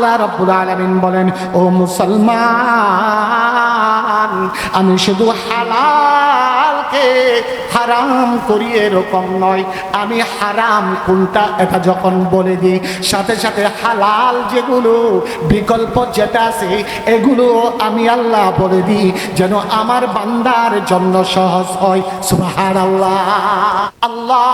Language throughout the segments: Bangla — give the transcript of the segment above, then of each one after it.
আল্লাহ রাব্বুল আলামিন বলেন, ও মুসলমান, আমি শুধু হালালকে হারাম করি এরকম নয়, আমি হারাম কোনটা এটা যখন বলে দিই, সাথে সাথে হালাল যেগুলো বিকল্প যেটা আছে এগুলো আমি আল্লাহ বলে দিই, যেন আমার বান্দার জন্য সহজ হয়। সুবহানাল্লাহ। আল্লাহ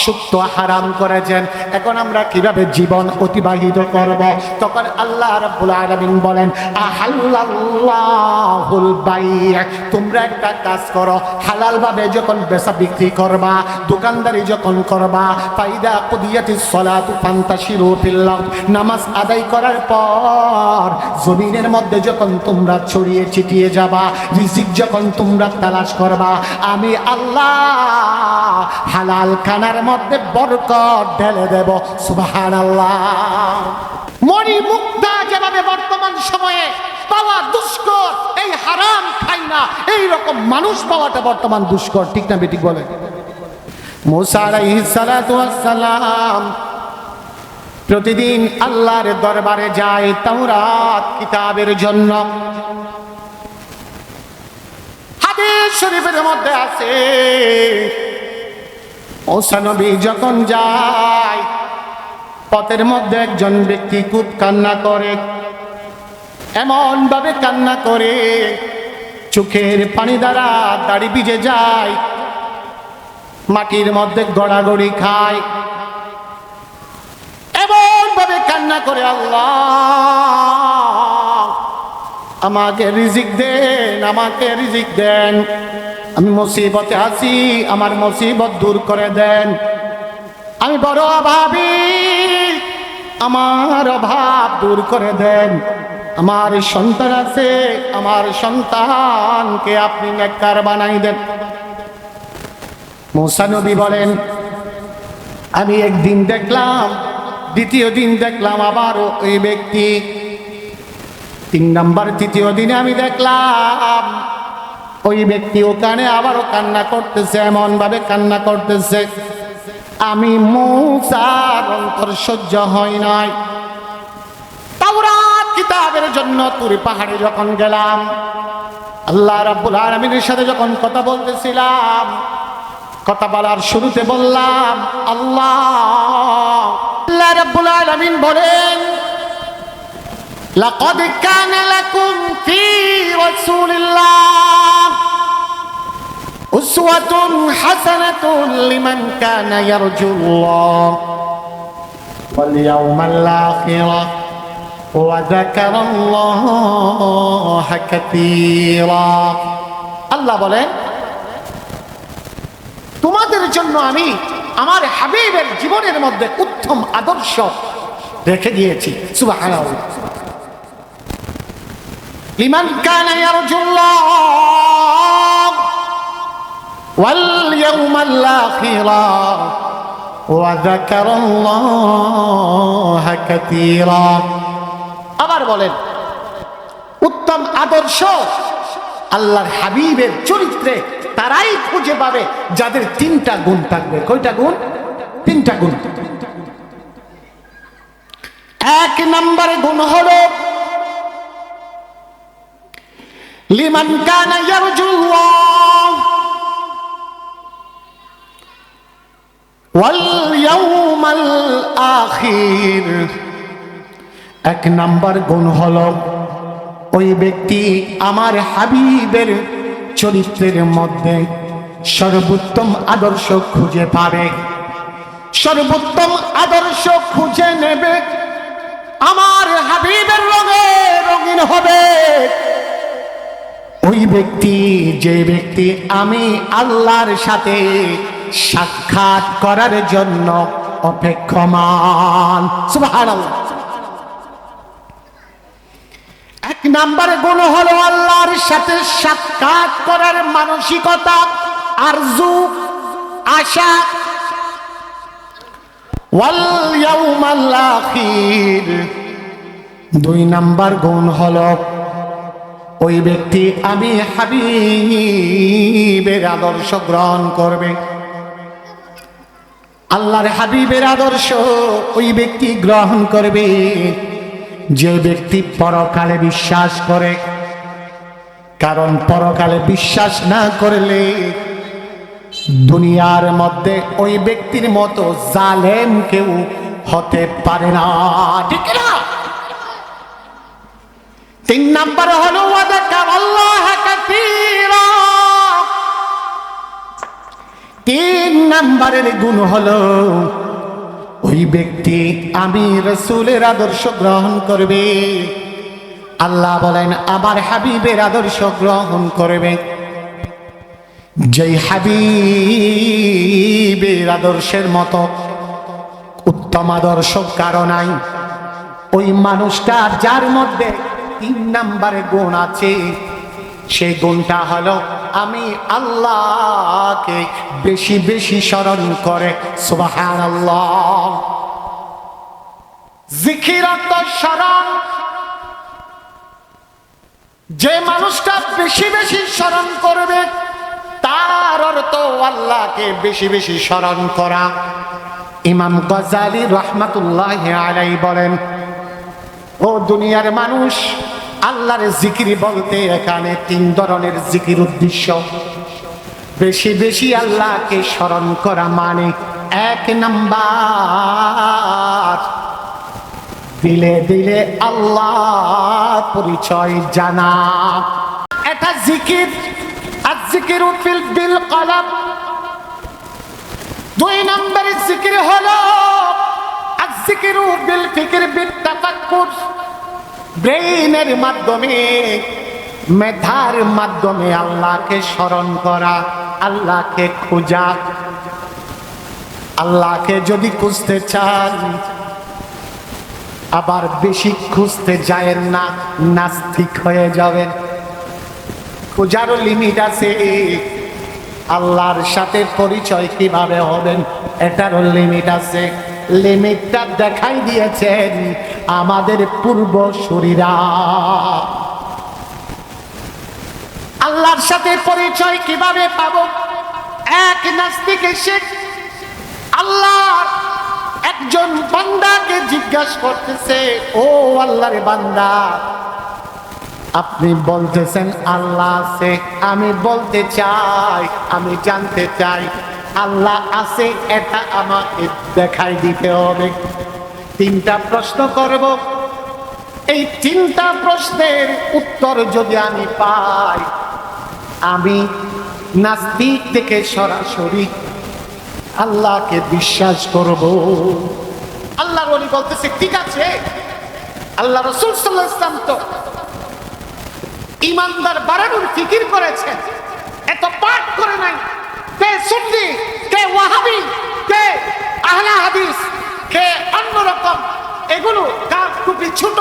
সুক্ত হারাম করেছেন, এখন আমরা কিভাবে জীবন অতিবাহিত করব? তখন আল্লাহ রাব্বুল আলামিন বলেন, আহাল্লাল্লাহুল বাই', তোমরা একটা কাজ করো, হালাল ভাবে যখন বেচা বিক্রি করবা, দোকানদারি যখন করবা, ফাইদা কুদিয়াতিস সালাতু ফান্তাশিরু ফিল আরদ, নামাজ আদায় করার পর জমিনের মধ্যে যখন তোমরা ছড়িয়ে ছিটিয়ে যাবা, রিজিক যখন তোমরা তালাশ করবা, আমি আল্লাহ হালাল খানার মধ্যে বরকত ঢেলে দেব। সুবহানাল্লাহ। মরি মুক্তা যেভাবে বর্তমান সময়ে পাওয়া দুষ্কর, এই হারাম খাই না এই রকম মানুষ পাওয়াটা বর্তমান দুষ্কর, ঠিক না বেঠিক বলে? মুসা আলাইহিস সালাতু ওয়াস সালাম প্রতিদিন আল্লাহর দরবারে যায় তাওরাত কিতাবের জন্য। হাদিস শরীফের মধ্যে আছে, মুসা নবী যখন যায়, পথের মধ্যে একজন ব্যক্তি খুব কান্না করে, এমন ভাবে কান্না করে চোখের পানি দ্বারা দাড়ি ভিজে যায়, মাটির মধ্যে গড়াগড়ি খায়, এমন ভাবে কান্না করে, আল্লাহ আমাকে রিজিক দেন, আমাকে রিজিক দেন, আমি মুসিবতে আছি, আমার মুসিবত দূর করে দেন, আমি বড় অভাবী, আমার অভাব দূর করে দেন, আমার সন্তান আছে, আমার সন্তানকে আপনি নেককার বানাই দেন। মুসা নবী বলেন, আমি একদিন দেখলাম, দ্বিতীয় দিন দেখলাম আবারও ওই ব্যক্তি, 3 নাম্বার তৃতীয় দিনে আমি দেখলাম ওই ব্যক্তি ওখানে আবারও কান্না করতেছে, এমন ভাবে কান্না করতেছে, আমি মুসার অন্তর সহ্য হয় নাই। তাওরাত কিতাবের জন্য তুর পাহাড়ে যখন গেলাম, আল্লাহ রাব্বুল আলামিনের সাথে যখন কথা বলতেছিলাম, কথা বলার শুরুতে বললাম আল্লাহ রাব্বুল আলামিন বলেন, লাকাদ কানা লাকুম ফি রাসূলিল্লাহ উসওয়াতুন হাসানাতুন লিমান কানা ইয়ারজুল্লাহ ওয়াল ইয়াওমাল আখিরা ওয়া যাকারাল্লাহা কাসীরা। আল্লাহ বলেন, তোমাদের জন্য আমি আমার হাবিবের জীবনের মধ্যে উত্তম আদর্শ রেখে দিয়েছি। সুবহানাল্লাহ। লিমান কানা ইয়ারজুল্লাহ ওয়াল ইয়াওমাল আখিরা ওয়া যাকারাল্লাহা কাসীরা। আবার বলেন, উত্তম আদর্শ আল্লাহর হাবিবের চরিত্রে তারাই খুঁজে পাবে যাদের 3টা গুণ থাকবে। কয়টা গুণ? 3টা গুণ। 1 নম্বরে গুণ হলো লিমান কানা ইয়ারজুল্লাহ ওয়াল ইয়াওমাল আখির। 1 নম্বর গুণ হলো ওই ব্যক্তি আমার হাবিবের চরিত্রের মধ্যে সর্বোত্তম আদর্শ খুঁজে পাবে, সর্বোত্তম আদর্শ খুঁজে নেবে, আমার হাবিবের রঙে রঙিন হবে। ওই ব্যক্তি, যে ব্যক্তি আমি আল্লাহর সাথে সাক্ষাৎ করার জন্য অপেক্ষমান। সুবহানাল্লাহ। 1 নম্বর গুণ হলো আল্লাহর সাথে সাক্ষাৎ করার মানসিকতা, আরজু, আশা। ওয়াল ইয়াউমাল আখির। 2 নম্বর গুণ হলো ওই ব্যক্তি আমি হাবিবের আদর্শ গ্রহণ করবে। আল্লাহর হাবিবের আদর্শ ওই ব্যক্তি গ্রহণ করবে যে ব্যক্তি পরকালে বিশ্বাস করে। কারণ পরকালে বিশ্বাস না করলে দুনিয়ার মধ্যে ওই ব্যক্তির মতো জালেম কেউ হতে পারে না, ঠিক না? 3 নাম্বার হলো ওয়াদাকারাল্লাহ কাসীরা। 3 নাম্বারের গুণ হলো ওই ব্যক্তি আমি রাসূলের আদর্শ গ্রহণ করবে। আল্লাহ বলেন আমার হাবিবের আদর্শ গ্রহণ করবে। যেই হাবিবের আদর্শের মতো উত্তম আদর্শ কারো নাই, ওই মানুষটা যার মধ্যে 3 নাম্বারে গুণ আছে, সেই গুণটা হলো আমি আল্লাহকে বেশি বেশি স্মরণ করে। সুবহানাল্লাহ। জিকির অর্থ স্মরণ। যে মানুষটা বেশি বেশি স্মরণ করবে তার অর্থ আল্লাহকে বেশি বেশি স্মরণ করা। ইমাম গজালি রাহমাতুল্লাহি আলাইহি বলেন, ও দুনিয়ার মানুষ, আল্লাহর জিকির বলতে এখানে 3 ধরনের জিকির উদ্দেশ্য। বেশি বেশি আল্লাহকে স্মরণ করা মানে 1 নাম্বার দিলে দিলে আল্লাহ পরিচয় জানা, এটা জিকির। আয-যিকিরু বিল কলব। 2 নম্বরের জিকির হলো আয-যিকিরু বিল ফিকর বিত তাফাক্কুর। ব্রেইনের মাধ্যমে, মেধার মাধ্যমে আল্লাহকে স্মরণ করা, আল্লাহকে খোঁজা। আল্লাহকে যদি খুঁজতে চান আবার বেশি খুঁজতে যায়েন না, নাস্তিক হয়ে যাবেন। খোঁজারও লিমিট আছে। আল্লাহর সাথে পরিচয় কিভাবে হবেন এটারও লিমিট আছে। লিমিটটা দেখাই দিয়েছেন আমাদের পূর্বসূরীরা। আল্লাহর সাথে পরিচয় কিভাবে পাবো? এক নাস্তিক এসে আল্লাহর একজন বান্দাকে জিজ্ঞাসা করতেছে, ও আল্লাহর বান্দা, আপনি বলতেছেন আল্লাহ আছে, আমি বলতে চাই, আমি জানতে চাই আল্লাহ আছে, এটা আমাকে দেখাই দিতে হবে। 3টা প্রশ্ন করব। এই 3টা প্রশ্নের উত্তর যদি আমি পাই, আমি নাস্তিক থেকে সরাসরি আল্লাহকে বিশ্বাস করব। আল্লাহর ওলি বলতেছে ঠিক আছে। আল্লাহ রাসূল সাল্লাল্লাহু আলাইহি ওয়াসাল্লাম তো ইমানদার বাড়ানোর ফিকির করেছেন, এত পাঠ করে নাই। কে সুন্নি, কে ওয়াহাবি, কে আহলে হাদিস, কে অন্যরকম, এগুলো কার টুপি ছোট,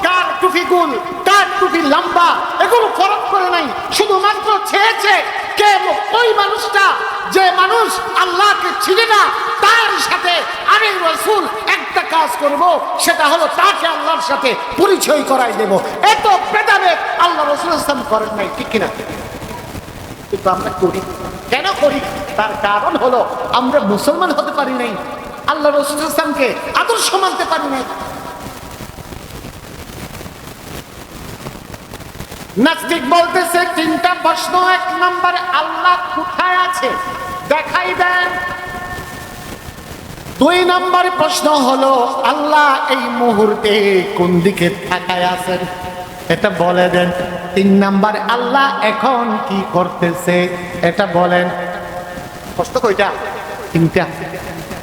কার টুপি গোল, কার টুপি লম্বা, এগুলো ফরক করে নাই। শুধুমাত্র চেয়েছে কে ওই মানুষটা যে মানুষ আল্লাহকে চিনে না, তার সাথে আমি রাসূল একটা কাজ করব, সেটা হলো তাকে আল্লাহর সাথে পরিচয় করাই দেব। এত ভেদাভেদ আল্লাহ রাসূল সাল্লাল্লাহু আলাইহি ওয়াসাল্লাম করেন নাই, ঠিক কিনা? কিন্তু আমরা করি। কেন করি? তার কারণ হলো আমরা মুসলমান হতে পারি নাই, আল্লাহ রাসূল সাল্লাল্লাহু আলাইহি ওয়াসাল্লামকে আদর্শ মানতে পারি নাই। নাস্তিক বলতেছে 3টা প্রশ্ন। 1 নম্বরে আল্লাহ কোথায় আছে দেখাই দেন। 2 নম্বর প্রশ্ন হলো আল্লাহ এই মুহূর্তে কোন দিকে তাকায় আছেন এটা বলে দেন। 3 নম্বর আল্লাহ এখন কি করতেছে এটা বলেন। প্রশ্ন কয়টা? 3টা।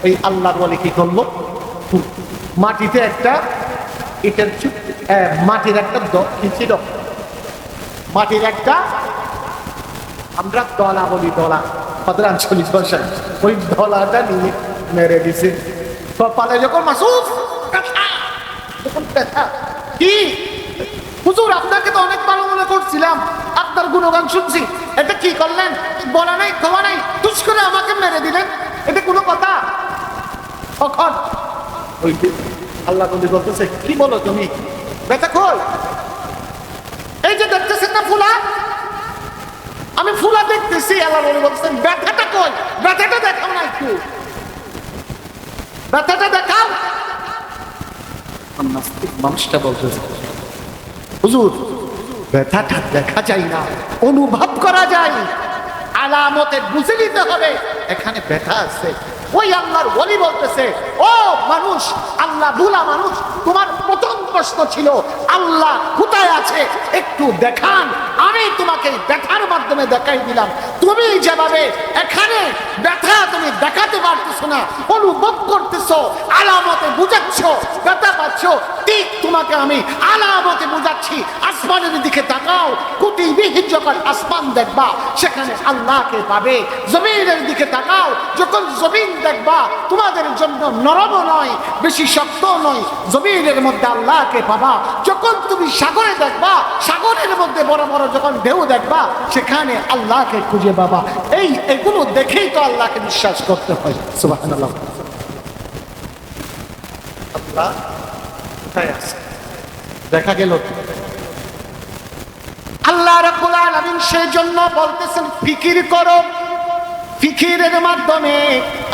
ওই আল্লাহর বলে কি করলো? মাটিতে একটা ইটের মাটির একটা কি ছিল, মাটির একটা, আমরা দলা বলি, দলা আমাদের আঞ্চলিক ভাষায়, ওই দলাটা নিয়ে মেরে দিছে কপালে। যখন মাসুফ যখন ব্যথা, কি হুজুর আপনাকে তো অনেক ভালো মনে করছিলাম, আপনার গুণগান শুনছি, এটা কি করলেন? বলা নাই, ক্ষমা নাই, তুস করে আমাকে মেরে দিলেন, এটা কোনো কথা? তখন ওই আল্লাহ বলতেছে কি বলো তুমি, ব্যথা কই? এই যে দেখতেছেন না ফুলা, আমি ফুলা দেখতেছি। আল্লাহ বলতেছেন ব্যথাটা কই? ব্যথাটা দেখাও না একটু। ব্যথাটা দেখাও। নাস্তিক মানুষটা বলতেছে, হুজুর ব্যথাটা দেখা যায় না, অনুভব করা যায়, আলামতে বুঝে নিতে হবে এখানে ব্যথা আছে। ওই আল্লাহর ওলি বলতেছে, ও মানুষ, আল্লাহ ভুলা মানুষ, তোমার প্রথম প্রশ্ন ছিল আল্লাহ কোথায় আছে একটু দেখান, আমি তোমাকে ব্যথার মাধ্যমে দেখাই দিলাম। তুমি যেভাবে এখানে ব্যথা তুমি দেখাতে পারতেছো না, অনুভব করতেছো, আলামতে বুঝাচ্ছ, ব্যথা পাচ্ছ, ঠিক তোমাকে আমি আলামতে বুঝাচ্ছি। আসমানের দিকে তাকাও, কোটিবিহীন যখন আসমান দেখবা সেখানে আল্লাহকে পাবে। জমিনের দিকে তাকাও, যখন জমিন দেখবা তোমাদের জন্য নরম নয়, বেশি শক্ত নয়, জমিনের মধ্যে আল্লাহকে পাবা। যখন তুমি সাগরে দেখবা, সাগরের মধ্যে বড় বড় যখন ঢেউ দেখবা সেখানে আল্লাহকে খুঁজে পাবা। এগুলো দেখেই তো আল্লাহকে বিশ্বাস করতে হয়। সুবহানাল্লাহ। আল্লাহ কোথায় আছে দেখা গেল। আল্লাহ রাব্বুল আলামিন সেই জন্য বলতেছেন ফিকির করো, ফিকিরের মাধ্যমে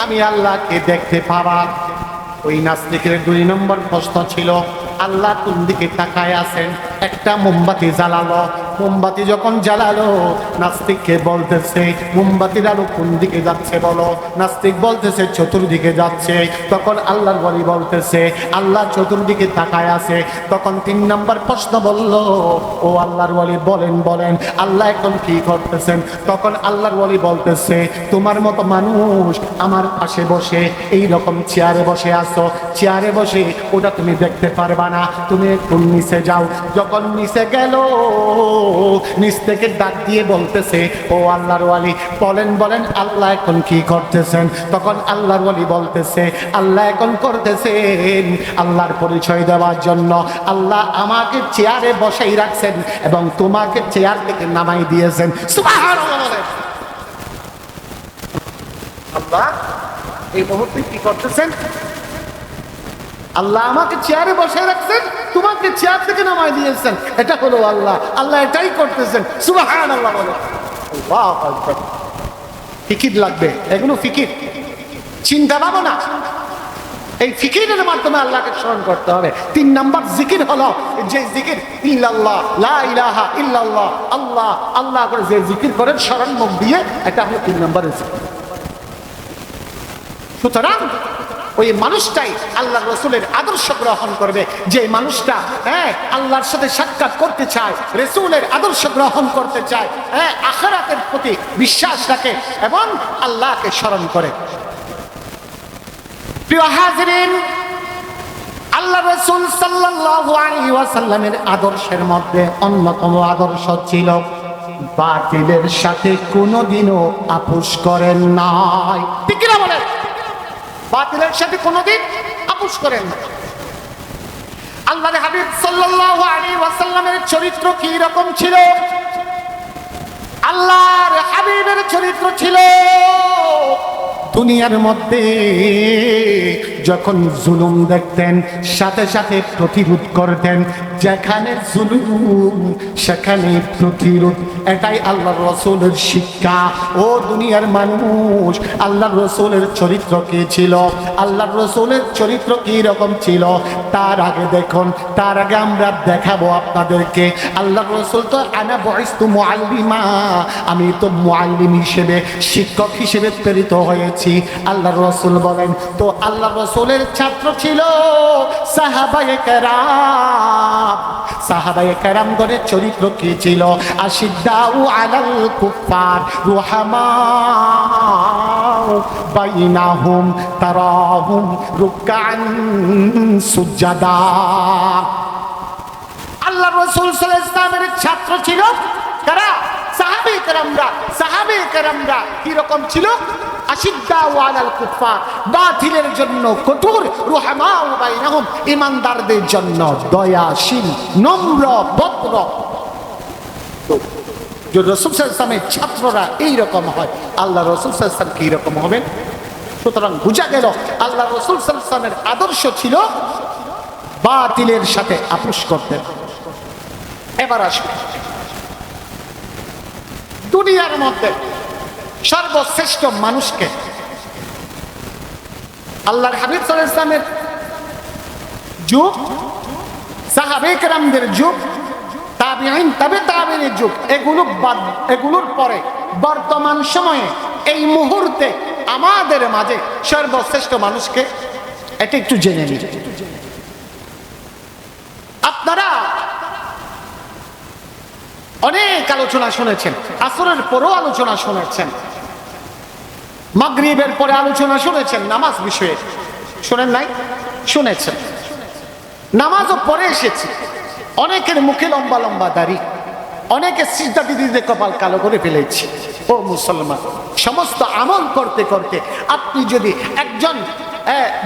আমি আল্লাহকে দেখতে পাবা। ওই নাস্তিকের 2 নম্বর প্রশ্ন ছিল আল্লাহ কোন দিকে তাকায় আছেন। একটা মোমবাতি জ্বালালো, মোমবাতি যখন জ্বালালো নাস্তিককে বলতেছে মোমবাতির আলো কোন দিকে যাচ্ছে বলো। নাস্তিক বলতেছে চতুর্দিকে যাচ্ছে। তখন আল্লাহর ওলি বলতেছে আল্লাহ চতুর্দিকে তাকায় আছে। তখন 3 নম্বর প্রশ্ন বলল, ও আল্লাহর ওলি বলেন বলেন আল্লাহ এখন কি করতেছেন। তখন আল্লাহর ওলি বলতেছে তোমার মতো মানুষ আমার পাশে বসে এই রকম চেয়ারে বসে আছো, চেয়ারে বসে ওটা তুমি দেখতে পারবা না, তুমি একটু নিচে যাও। যখন নিচে গেল, নিচ থেকে ডাক দিয়ে বলতেছে ও আল্লাহর ওয়ালি বলেন বলেন আল্লাহ এখন কি করতেছেন। তখন আল্লাহর ওয়ালি বলতেছে আল্লাহ এখন করতেছেন আল্লাহর পরিচয় দেওয়ার জন্য আল্লাহ আমাকে চেয়ারে বসাই রাখছেন এবং তোমাকে চেয়ার থেকে নামাই দিয়েছেন। সুবহানাল্লাহ। আল্লাহ এই মুহূর্তে কি করতেছেন? আল্লাহ আমাকে চেয়ারে বসে রাখছেন, তোমাকে চেয়ার থেকে নামাই দিয়েছেন। এটা হলো আল্লাহ, আল্লাহ এটাই করতেছেন। সুবহানাল্লাহ বলে। আল্লাহু আকবার। ফিকির লাগবে, এগুলো ফিকির, চিন্তা ভাবনা। এই ফিকিরের মাধ্যমে আল্লাহকে স্মরণ করতে হবে। 3 নম্বর জিকির হলো যে জিকির ইল্লাল্লাহ, লা ইলাহা ইল্লাল্লাহ, আল্লাহ আল্লাহ করে যে জিকির করেন স্মরণ মুখ দিয়ে, এটা হলো 3 নম্বরের জিকির। সুতরাং ওই মানুষটাই আল্লাহ রসুলের আদর্শ গ্রহণ করবে। যে মানুষটা আল্লাহর সাথে সাক্ষাৎ করতে চায়, রসুলের আদর্শ গ্রহণ করতে চায়, আখিরাতের প্রতি বিশ্বাস রাখে এবং আল্লাহকে স্মরণ করে। প্রিয় হাজিরিন, আল্লাহ রসুল সাল্লাল্লাহু আলাইহি ওয়াসাল্লামের আদর্শের মধ্যে অন্যতম আদর্শ ছিল বাতিলের সাথে কোনোদিনও আপোষ করেন নাই। ঠিক কিনা বলেন? বাতিলের সাথে কোনোদিন আপোষ করেন না। আল্লাহর হাবিব সাল্লাল্লাহু আলাইহি ওয়াসাল্লামের চরিত্র কি রকম ছিল? আল্লাহর হাবিবের চরিত্র ছিল দুনিয়ার মধ্যে যখন জুলুম দেখতেন সাথে সাথে প্রতিরোধ করতেন। যেখানে জুলুম সেখানে প্রতিরোধ, এটাই আল্লাহর রাসূলের শিক্ষা। ও দুনিয়ার মানুষ, আল্লাহর রাসূলের চরিত্র কি ছিল? আল্লাহর রাসূলের চরিত্র কি রকম ছিল তার আগে দেখুন, তার আগে আমরা দেখাবো আপনাদেরকে। আল্লাহর রাসূল তো আনা বুইস্তু মুআল্লিমা, আমি তো মুআল্লিম হিসেবে, শিক্ষক হিসেবে প্রেরিত হয়েছি। আল্লাহর রাসূল বলেন, তো আল্লাহর রাসূলের ছাত্র ছিল সাহাবায়ে কেরাম। সাহাবায়ে কেরামগণের চরিত্র কি ছিল? আশিদ্দাউ আলাল কুফার রুহামাউ বাইনাহুম তারাহুম রুকআন সুজদা। আল্লাহর রাসূল সাল্লাল্লাহু আলাইহি ওয়াসাল্লামের ছাত্র ছিল কারা? সাহাবায়ে কেরামরা। সাহাবায়ে কেরামরা কি রকম ছিল? আশিদ্দাউ আলাল কুফার, বাতিলের জন্য কঠোর, রুহামাউ বাইনাহুম, ঈমানদারদের জন্য দয়াশীল, নম্র, ভদ্র। যে রাসূল সাল্লাল্লাহু আলাইহি ওয়াসাল্লামের ছাত্ররা এইরকম হয়, আল্লাহ রাসূল সাল্লাল্লাহু আলাইহি ওয়াসাল্লাম কি রকম হবেন? সুতরাং বোঝা গেল আল্লাহ রাসূল সাল্লাল্লাহু আলাইহি ওয়াসাল্লামের আদর্শ ছিল বাতিলের সাথে আপোষ করতেন। এবার আসুন, দুনিয়ার মধ্যে সর্বশ্রেষ্ঠ মানুষকে আল্লাহর হাবিব সাল্লাল্লাহু আলাইহি ওয়াসাল্লামের যুগ, সাহাবে কেরামদের যুগ, তাবিঈন, তাবে তাবিঈনের যুগ, এগুলোর পরে বর্তমান সময়ে এই মুহূর্তে আমাদের মাঝে সর্বশ্রেষ্ঠ মানুষকে, এটা একটু জেনে নিন। আপনারা অনেক আলোচনা শুনেছেন, আসরের পরেও আলোচনা শুনেছেন, মাগরিবের পরে আলোচনা শুনেছেন, নামাজ বিষয়ে শুনেন নাই? শুনেছেন। নামাজও পরে এসেছে, অনেকের মুখে লম্বা লম্বা দাড়ি, অনেকে সিজদা দিতে কপাল কালো করে ফেলেছে। ও মুসলমান, সমস্ত আমল করতে করতে আপনি যদি একজন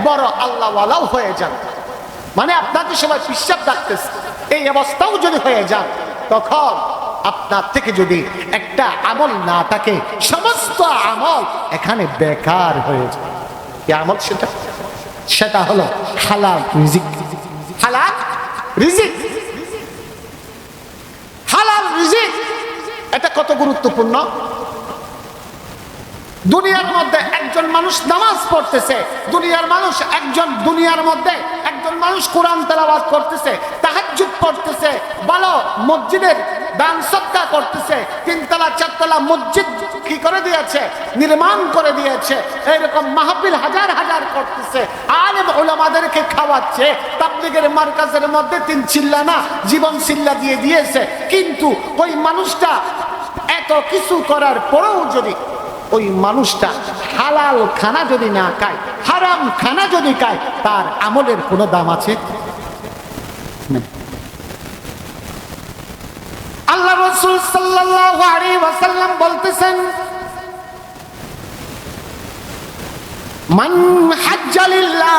বড় আল্লাহওয়ালাও হয়ে যান, মানে আপনাকে সবাই পিশাব ডাকতেছে, এই অবস্থাও যদি হয়ে যান, তখন আপনার থেকে যদি একটা আমল না থাকে, সমস্ত আমল এখানে বেকার হয়ে যায়। কি আমল সেটা? সেটা হলো হালাল রিজিক। হালাল রিজিক, হালাল রিজিক, এটা কত গুরুত্বপূর্ণ। দুনিয়ার মধ্যে একজন মানুষ নামাজ পড়তেছে, দুনিয়ার মধ্যে একজন মানুষ কোরআন তেলাওয়াত করতেছে, তাহাজ্জুদ পড়তেছে, ভালো মসজিদের দান সদকা করতেছে, 3 তলা 4 তলা মসজিদ কি করে দিয়েছে, নির্মাণ করে দিয়েছে, এরকম মাহফিল হাজার হাজার করতেছে, আলেম উলামাদেরকে খাওয়াচ্ছে, তাবলীগের মার্কাজের মধ্যে 3 চিল্লা না, জীবন চিল্লা দিয়ে দিয়েছে। কিন্তু ওই মানুষটা এত কিছু করার পরেও যদি ওই মানুষটা হালাল খানা যদি না খায়, হারাম খানা যদি খায়, তার আমলের কোনো দাম আছে? আল্লাহ রাসূল সাল্লাল্লাহু আলাইহি ওয়াসাল্লাম বলতেছেন, মান হাজ্জা লিল্লাহ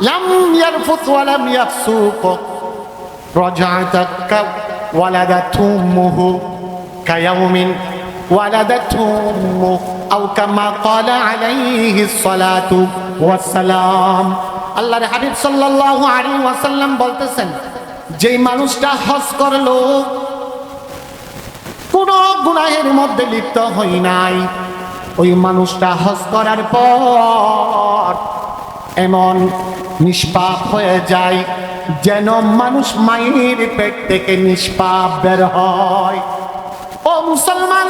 লাম ইয়ারফুত ওয়া লাম ইয়াফসুক রাজআতাক ওয়ালাদাতুমুহু কায়াউমিন ওয়ালাদাতুমু আও কামা ক্বালা আলাইহিস সালাতু ওয়াস সালাম। আল্লাহর হাবিব সাল্লাল্লাহু আলাইহি ওয়াসাল্লাম বলতেছেন, যেই মানুষটা হজ করলো, কোন গুনাহের মধ্যে লিপ্ত হয় নাই, ওই মানুষটা হজ করার পর এমন নিষ্পাপ হয়ে যায় যেন মানুষ মায়ের পেট থেকে নিষ্পাপ বের হয়। ও মুসলমান,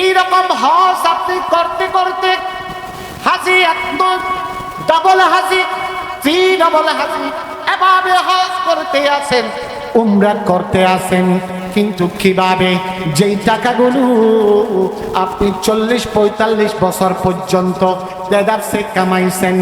এইরকম হজ আপনি করতে করতে হাজি একদম ডাবল হাজি, 3 ডাবল হাজি, এভাবে হজ করতে আসেন, উমরা করতে আসেন, কিন্তু কিভাবে? যেই টাকাগুলো আপনি 40-45 বছর পর্যন্ত দেদারসে কামাইছেন,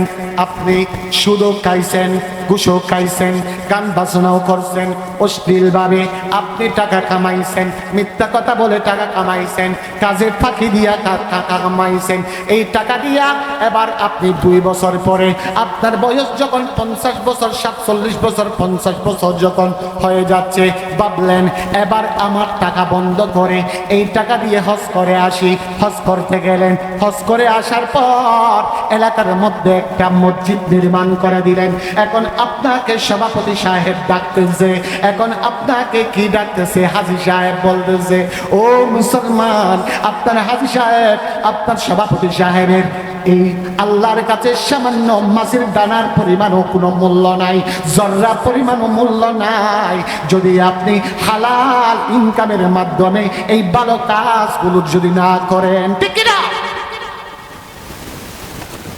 আপনি সুদও খাইছেন, ঘুষও খাইছেন, গান বাজনাও করছেন, অশ্লীলভাবে আপনি টাকা কামাইছেন, মিথ্যা কথা বলে টাকা কামাইছেন, কাজের ফাঁকি দিয়া টাকা কামাইছেন। এই টাকা দিয়া এবার আপনি 2 বছর পরে আপনার বয়স যখন 50 বছর, 47 বছর, 50 বছর যখন হয়ে যাচ্ছে, ভাবলেন এবার আমার টাকা বন্ধ করে এই টাকা দিয়ে হজ করে আসি। হজ করতে গেলেন, হজ করে আসার পর এলাকার মধ্যে একটা মসজিদ নির্মাণ করে দিলেন। এখন আপনাকে সভাপতি সাহেব ডাকতেছে, এখন আপনাকে কি ডাকতেছে? হাজী সাহেব বলতেছে, ও মুসলমান, আপনার হাজী সাহেব, আপনার সভাপতি সাহেবের এই আল্লাহর কাছে সামান্য মাছের দানার পরিমাণও কোনো মূল্য নাই, জর্রা পরিমাণও মূল্য নাই, যদি আপনি হালাল ইনকামের মাধ্যমে এই ভালো কাজগুলো যদি না করেন। ঠিক কিনা?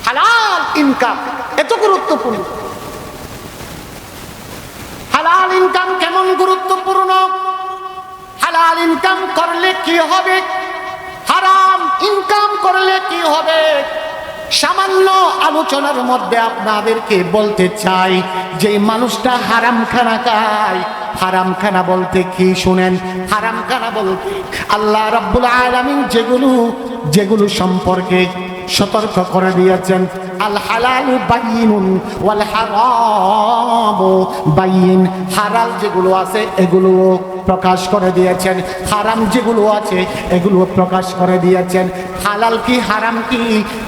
হালাল ইনকাম এত গুরুত্বপূর্ণ। হালাল ইনকাম কেমন গুরুত্বপূর্ণ? হালাল ইনকাম করলে কি হবে, হারাম ইনকাম করলে কি হবে, সামান্য আলোচনার মধ্যে আপনাদেরকে বলতে চাই, যে মানুষটা হারাম খানা খায়, হারাম খানা বলতে কি শুনেন, হারাম খানা বলতে আল্লাহ রাব্বুল আলামিন যেগুলো সম্পর্কে সতর্ক করে দিয়েছেন, আল হালালু বাইয়িনুন ওয়াল হারামু বাইয়িন, হালাল যেগুলো আছে এগুলো প্রকাশ করে দিয়েছেন, হারাম যেগুলো আছে এগুলো প্রকাশ করে দিয়েছেন। হালাল কি হারাম কি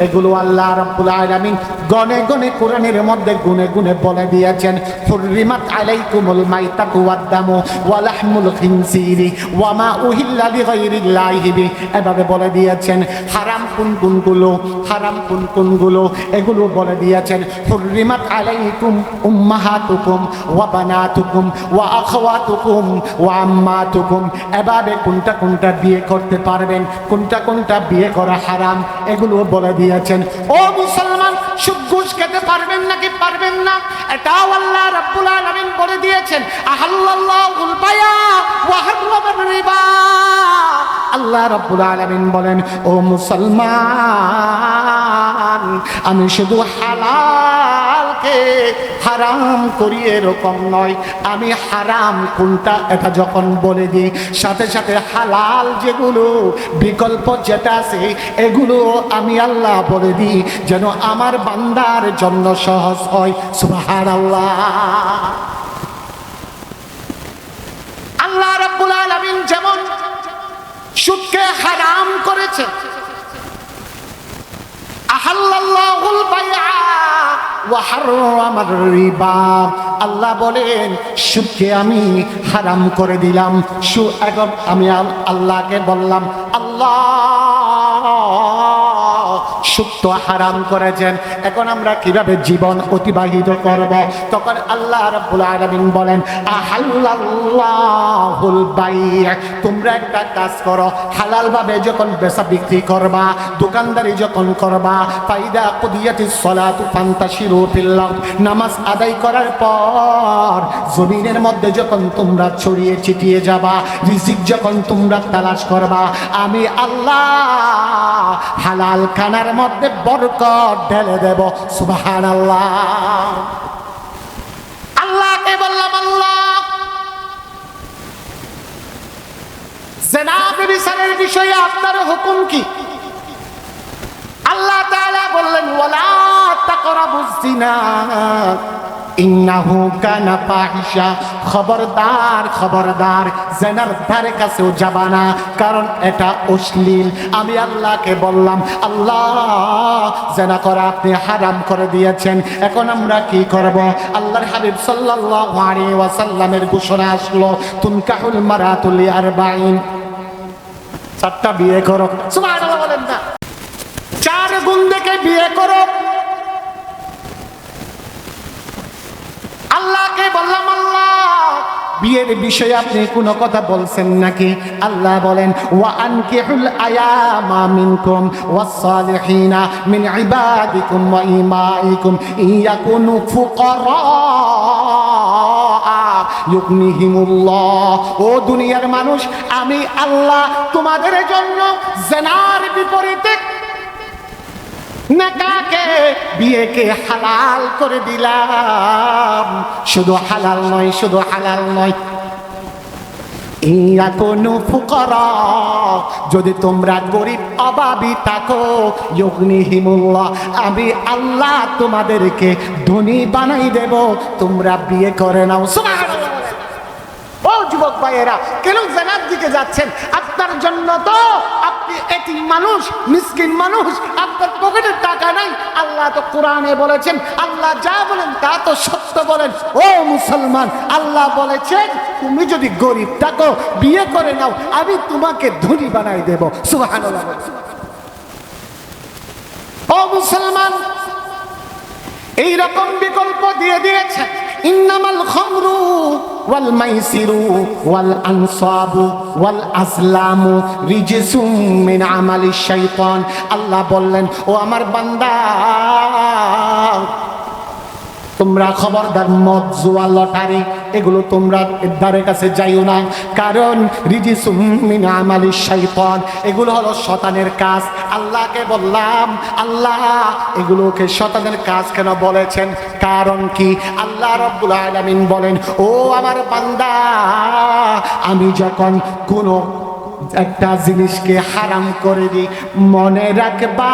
এগুলো আল্লাহ রাব্বুল আলামিন গনে গনে কোরআনের মধ্যে গুনে গুনে বলে দিয়েছেন। হুররিমাত আলাইকুমুল মাইতাতু ওয়াদ দামু ওয়া লাহমুল খিনসিরি ওয়া মা উহিল্লা লিগাইরিল্লাহি বি, এভাবে বলে দিয়েছেন। হারাম কোনগুলো? হারাম কোন কোনগুলো এগুলো বলে দিয়েছেন। হুররিমাত আলাইকুম উম্মাহাতুকুম ওয়া বানাতুকুম ওয়া আখাওয়াতুকুম ওয়া আম্মাতুকুম, এভাবে কোনটা কোনটা বিয়ে করতে পারবেন, কোনটা কোনটা বিয়ে করা হারাম এগুলো বলে দিয়েছেন। ও মুসলমান, সুদ ঘুষ খেতে পারবেন নাকি পারবেন না এটাও আল্লাহ রাব্বুল আলামিন বলে দিয়েছেন। আহাল্লাল্লাহুল বায়া ওয়া হাররামার রিবা। আল্লাহ রাব্বুল আলামিন বলেন, ও মুসলমান, আমি শুধু হালালকে হারাম করি এরকম নয়, আমি হারাম কোনটা এটা যখন বলে দিই সাথে সাথে হালাল যেগুলো বিকল্প যেটা আছে এগুলো আমি আল্লাহ বলে দিই যেন আমার বান্দার জন্য সহজ হয়। সুবহানাল্লাহ। আল্লাহ রাব্বুল আলামিন যেমন সুদকে হারাম করেছে, আহাল্লাল্লাহুল বায়আ ওয়া হাররামার রিবা, আল্লাহ বলেন সুদকে আমি হারাম করে দিলাম। এখন আমি আল্লাহকে বললাম, আল্লাহ সুদ তো হারাম করেছেন, এখন আমরা কিভাবে জীবন অতিবাহিত করব? তখন আল্লাহ রাব্বুল আলামিন বলেন, আহাল্লাল্লাহুল বাই'a, তোমরা একটা কাজ করো, হালাল ভাবে যখন বেচা বিক্রি করবা, দোকানদারি যখন করবা, ফাইদা কুদিয়াতিস সালাতু ফান্তাশিরু ফিল আরদ, নামাজ আদায় করার পর জমিনের মধ্যে যখন তোমরা ছড়িয়ে ছিটিয়ে যাবা, রিজিক যখন তোমরা তালাশ করবা, আমি আল্লাহ হালাল খানার মধ্যে বরকত ঢেলে দেব। সুবহানাল্লাহ। আল্লাহকে বললাম, আল্লাহ জিনা ব্যভিচারের বিষয়ে আপনার হুকুম কি? আল্লাহ তাআলা বললেন, ওয়ালা তাকরাবুজ জিনা ইন্নাহু কানা ফাহিশা, খবরদার খবরদার জিনার ধারে কাছেও যাবা না, কারণ এটা অশ্লীল। আমি আল্লাহকে বললাম, আল্লাহ জিনা করা আপনি হারাম করে দিয়েছেন, এখন আমরা কি করব? আল্লাহর হাবিব সাল্লাল্লাহু আলাইহি ওয়াসাল্লামের ঘোষণা আসলো, তুনকাহুল মারাতু লিআরবাঈন, চারটা বিয়ে করো। সুবহানাল্লাহ বলেন না, চার গুণ দেখে বিয়ে করো। আল্লাহকে বললাম, আল্লাহ বিয়ের বিষয়ে আপনি কোনো কথা বলছেন নাকি? আল্লাহ বলেন, ওয়া আনকিহুল আয়ামা মিনকুম ওয়াস সালিহিনা মিন ইবাদিকুম ওয়া ইমাইকুম ইয়াকুনু ফুকারা ইউগনিহিমুল্লাহ। ও দুনিয়ার মানুষ, আমি আল্লাহ তোমাদের জন্য জিনার বিপরীতে নেকাকে বিয়েকে হালাল করে দিলাম। শুধু হালাল নয়, শুধু হালাল নয়, ইয়াকুনু ফুকারা, যদি তোমরা গরিব অভাবী থাকো, ইউগনিহিমুল্লাহ, আমি আল্লাহ তোমাদেরকে ধনী বানাই দেব, তোমরা বিয়ে করে নাও। সুবহানাল্লাহ। ও যুবক ভাইয়েরা, কেন জিনার দিকে যাচ্ছেন? আপনার জন্য তো আপনি এতিম মানুষ, মিসকিন মানুষ, আপনার পকেটে টাকা নাই। আল্লাহ তো কোরআনে বলেছেন, আল্লাহ যা বলেন তা তো সত্য বলেন। ও মুসলমান, আল্লাহ বলেছেন তুমি যদি গরিব থাকো বিয়ে করে নাও, আমি তোমাকে ধনী বানাই দেব। সুবহানাল্লাহ। ও মুসলমান, এই রকম বিকল্প দিয়ে দিয়েছে। ইন্নামাল খামরু ওয়াল মাইসিরু ওয়াল আনসাবু ওয়াল আজলামু রিজসুম মিন আমালিশ শাইতান। আল্লাহ বললেন, ও আমার বান্দা, তোমরা খবরদার মদ, জুয়া, লটারি এগুলো তোমরা ধারে কাছে যাইও না, কারণ রিজিসুম মিন আমালিশ শাইতান, এগুলো হলো শয়তানের কাজ। আল্লাহকে বললাম, আল্লাহ এগুলোকে শয়তানের কাজ কেন বলেছেন? কারণ কি? আল্লাহ রাব্বুল আলামিন বলেন, ও আমার বান্দা, আমি যখন কোনো একটা জিনিসকে হারাম করে দিই, মনে রাখবা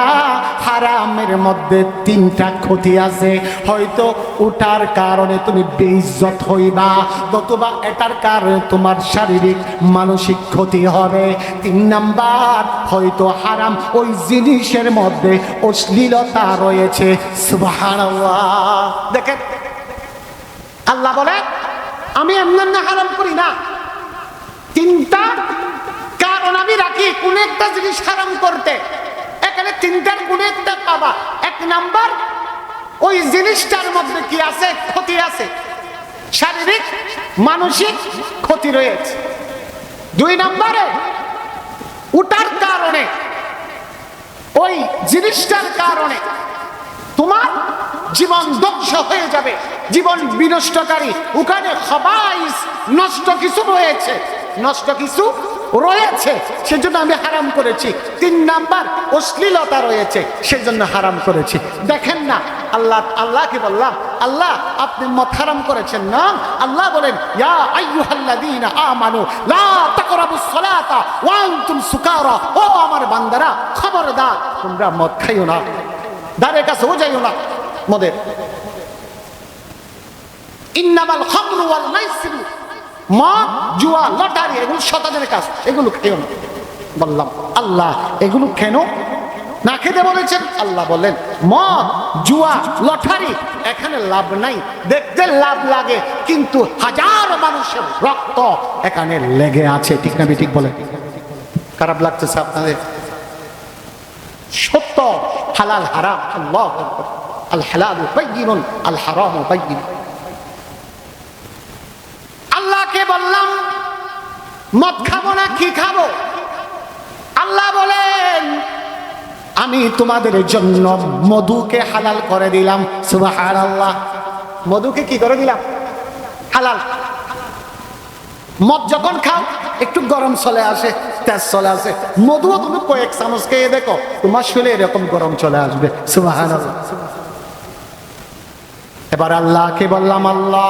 হারামের মধ্যে তিনটা ক্ষতি আছে। হয়তো ওটার কারণে তুমি বেইজ্জত হইবা, নতুবা এটার কারণে তোমার শারীরিক মানসিক ক্ষতি হবে। 3 নাম্বার, হয়তো হারাম ওই জিনিসের মধ্যে অশ্লীলতা রয়েছে। সুবহানাল্লাহ। দেখেন, আল্লাহ বলে আমি এমনি হারাম করি না, 3টা কারণ আমি রাখি কোন একটা জিনিস হারাম করতে। 1 এখানে তিনটার গুণে একটা পাবা। এক নাম্বার, ওই জিনিসটার মধ্যে কি আছে? ক্ষতি আছে, শারীরিক মানসিক ক্ষতি রয়েছে। দুই নম্বরে, ওটার কারণে, ওই জিনিসটার কারণে তোমার জীবন ধ্বংস হয়ে যাবে, জীবন বিনষ্টকারী। ওখানে খাবাইস, নষ্ট কিছু রয়েছে, নষ্ট কিছু রয়েছে, সেজন্য আমি হারাম করেছি। তিন নাম্বার, অশ্লীলতা রয়েছে, সেজন্য হারাম করেছি। দেখেন না, আল্লাহকে বললাম, আল্লাহ আপনি মদ হারাম করেছেন না? আল্লাহ বলেন, ইয়া আইয়ুহাল্লাযীনা আমানু লা তাকরাবুস সালাতা ওয়া আনতুম সুকারা। ও আমার বান্দারা, খবরদার তোমরা মদ খাইও না, দ্বারের কাছেও যাইও না মদের। ইন্নামাল খামরু ওয়াল মাইসিরু, মদ, জুয়া, লটারি, এগুলো শয়তানের কাজ, এগুলো খেও না। বললাম আল্লাহ এগুলো কেন না খেতে বলেছেন? আল্লাহ বলেন, মদ, জুয়া, লটারি এখানে লাভ নাই, দেখতে লাভ লাগে, কিন্তু হাজার মানুষের রক্ত এখানে লেগে আছে। ঠিক না ঠিক বলেন? খারাপ লাগতেছে আপনাদের? সত্য, হালাল হারাম, আল্লাহু আকবার, আল হালালু বায়্যিনুন আল হারামু বায়্যিন। আল্লাহকে বললাম মদ খাবো না, কি খাবো? আল্লাহ বলেন, আমি তোমাদের জন্য মধুকে হালাল করে দিলাম। সুবহানাল্লাহ, মধুকে কি করে দিলাম? হালাল। মদ যখন খাও একটু গরম চলে আসে, তেজ চলে আসে, মধুও তুমি কয়েক চামচ খেয়ে দেখো, তোমার শরীরে এরকম গরম চলে আসবে। সুবহানাল্লাহ। এবার আল্লাহকে বললাম, আল্লাহ